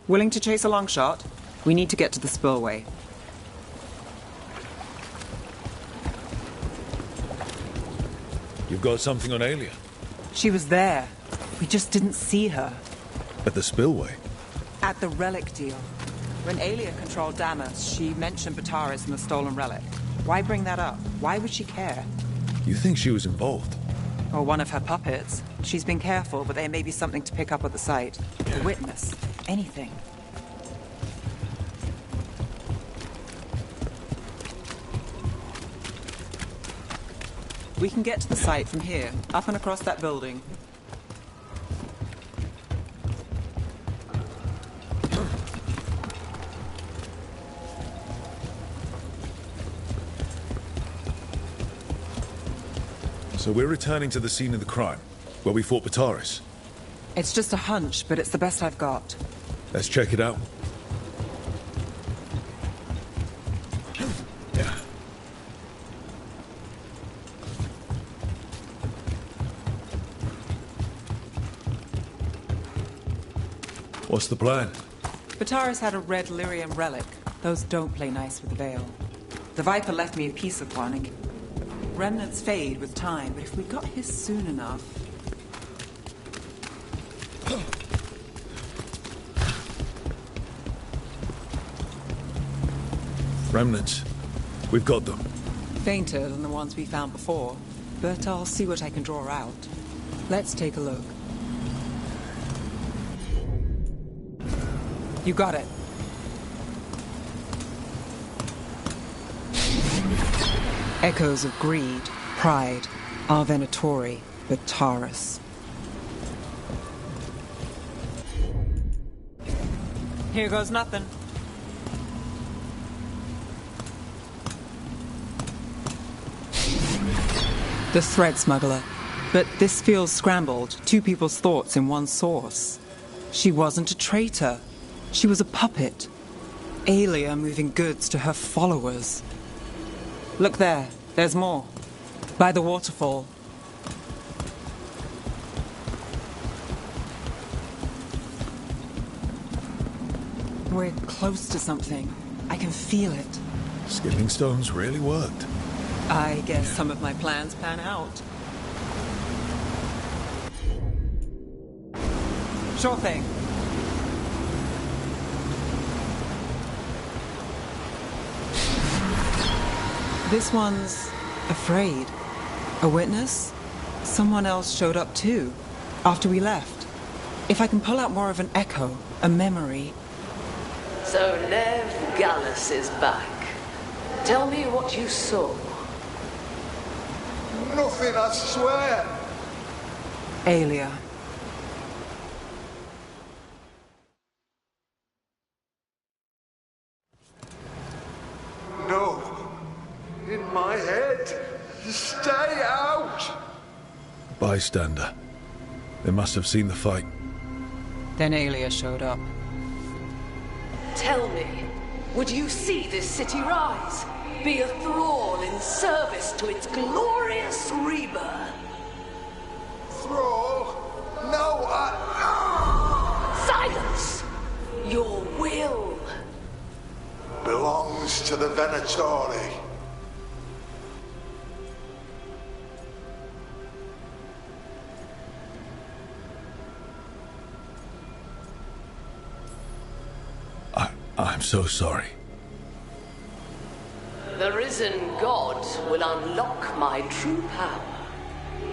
Willing to chase a long shot? We need to get to the spillway. You've got something on Aelia? She was there. We just didn't see her. At the spillway? At the relic deal. When Aelia controlled Damas, she mentioned Bataris and the stolen relic. Why bring that up? Why would she care? You think she was involved? Or one of her puppets. She's been careful, but there may be something to pick up at the site. A witness. Anything. We can get to the site from here, up and across that building. So we're returning to the scene of the crime, where we fought Bataris. It's just a hunch, but it's the best I've got. Let's check it out. Yeah. What's the plan? Bataris had a red lyrium relic. Those don't play nice with the Veil. The Viper left me a piece of one. Remnants fade with time, but if we got his soon enough... Remnants. We've got them. Fainter than the ones we found before, but I'll see what I can draw out. Let's take a look. You got it. Echoes of greed, pride, our Venatori, Bataris. Here goes nothing. The thread smuggler. But this feels scrambled. Two people's thoughts in one source. She wasn't a traitor. She was a puppet. Aelia moving goods to her followers. Look there. There's more. By the waterfall. We're close to something. I can feel it. Skipping stones really worked. I guess some of my plans pan out. Sure thing. This one's afraid. A witness? Someone else showed up too, after we left. If I can pull out more of an echo, a memory... So Nev Gallus is back. Tell me what you saw. Nothing, I swear. Aelia. No. In my head. Stay out. Bystander. They must have seen the fight. Then Aelia showed up. Tell me, would you see this city rise? Be a thrall in service to its glorious rebirth? Thrall? No, Silence! Your will belongs to the Venatori. I'm so sorry. The risen god will unlock my true power.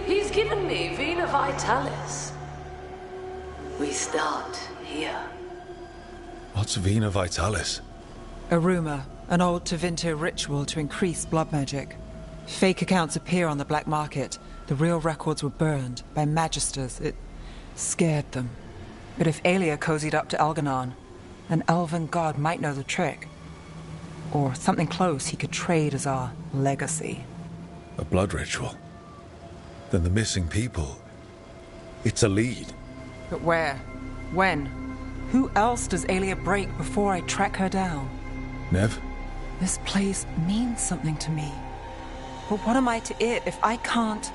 He's given me Vena Vitalis. We start here. What's Vena Vitalis? A rumor, an old Tevinter ritual to increase blood magic. Fake accounts appear on the black market. The real records were burned by magisters. Scared them. But if Aelia cozied up to Algernon, an elven god might know the trick. Or something close he could trade as our legacy. A blood ritual? Then the missing people... it's a lead. But where? When? Who else does Aelia break before I track her down? Nev? This place means something to me. But what am I to it if I can't...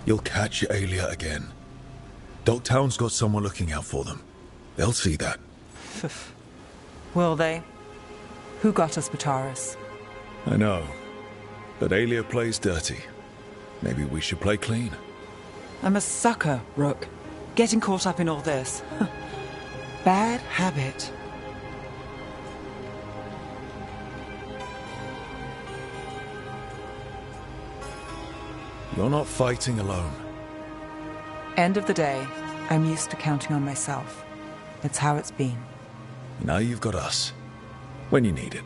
You'll catch Aelia again. Dogtown's got someone looking out for them. They'll see that. Will they? Who got us, Bataris? I know. But Aelia plays dirty. Maybe we should play clean. I'm a sucker, Rook. Getting caught up in all this. Bad habit. You're not fighting alone. End of the day, I'm used to counting on myself. It's how it's been. Now you've got us. When you need it.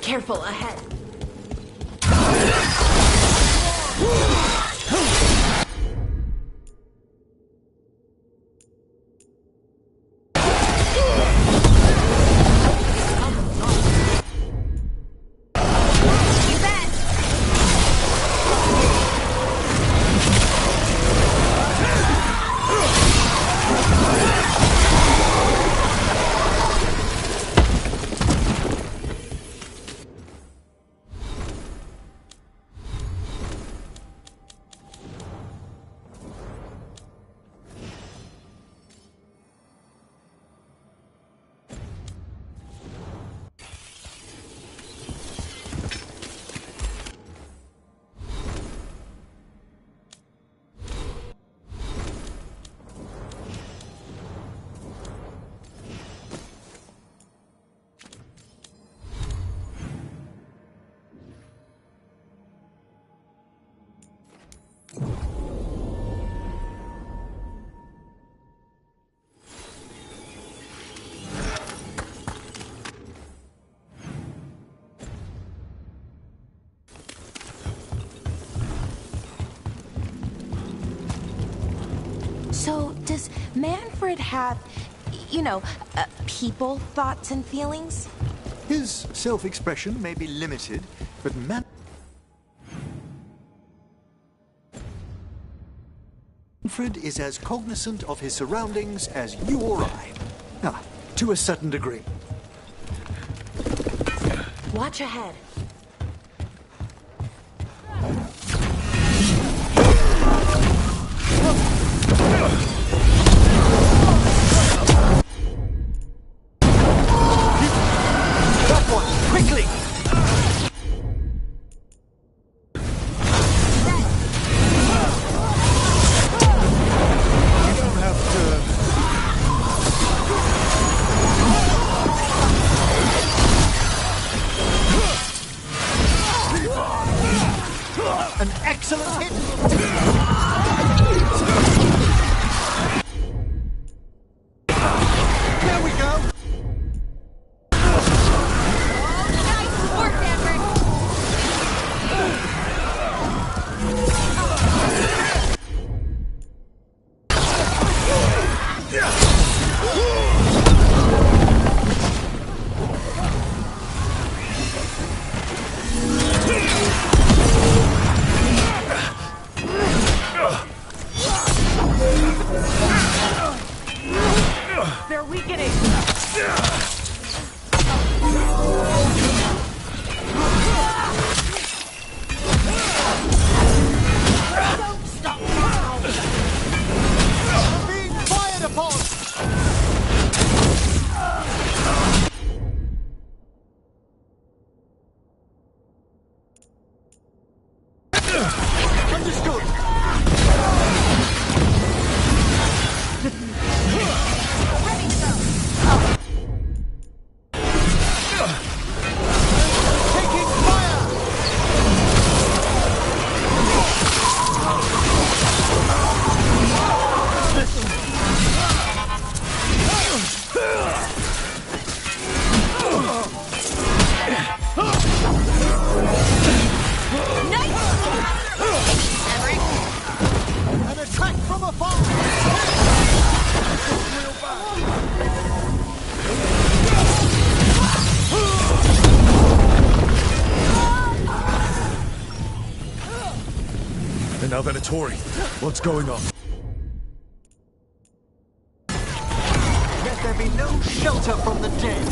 Careful ahead. So, does Manfred have, people, thoughts, and feelings? His self-expression may be limited, but Manfred is as cognizant of his surroundings as you or I. Ah, to a certain degree. Watch ahead. That one, quickly! You don't have to... An excellent hit! There we go! Nice work, Everett! They're weakening. Don't stop now. Being fired upon! Understood! Taking fire! An attack from afar! Real bad. And now Venatori, what's going on? Let there be no shelter from the dead.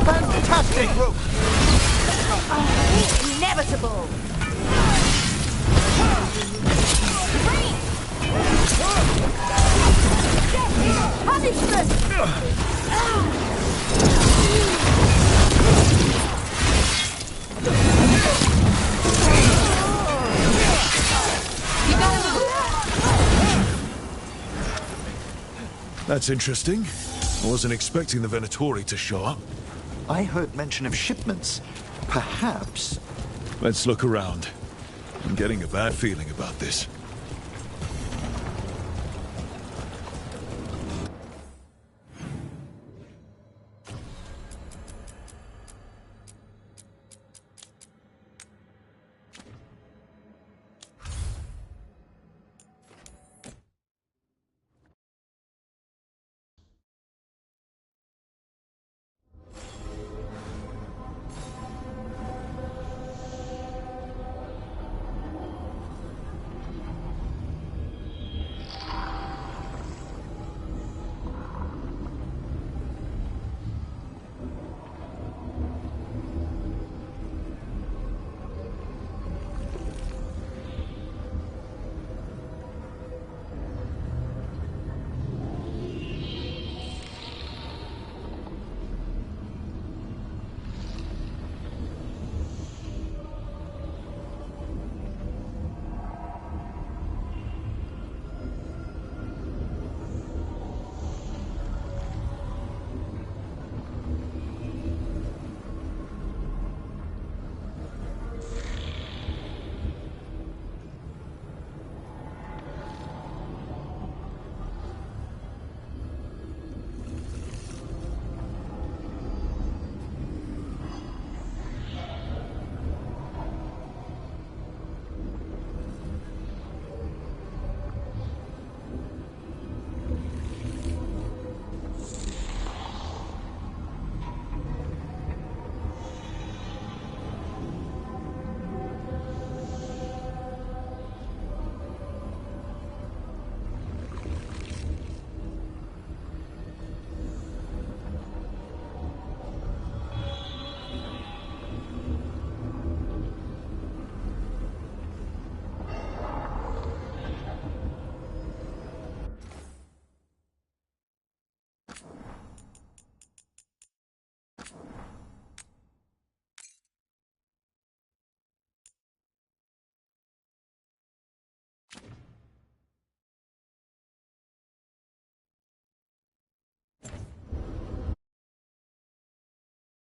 Fantastic rope! Inevitable. That's interesting. I wasn't expecting the Venatori to show up. I heard mention of shipments. Perhaps... Let's look around. I'm getting a bad feeling about this.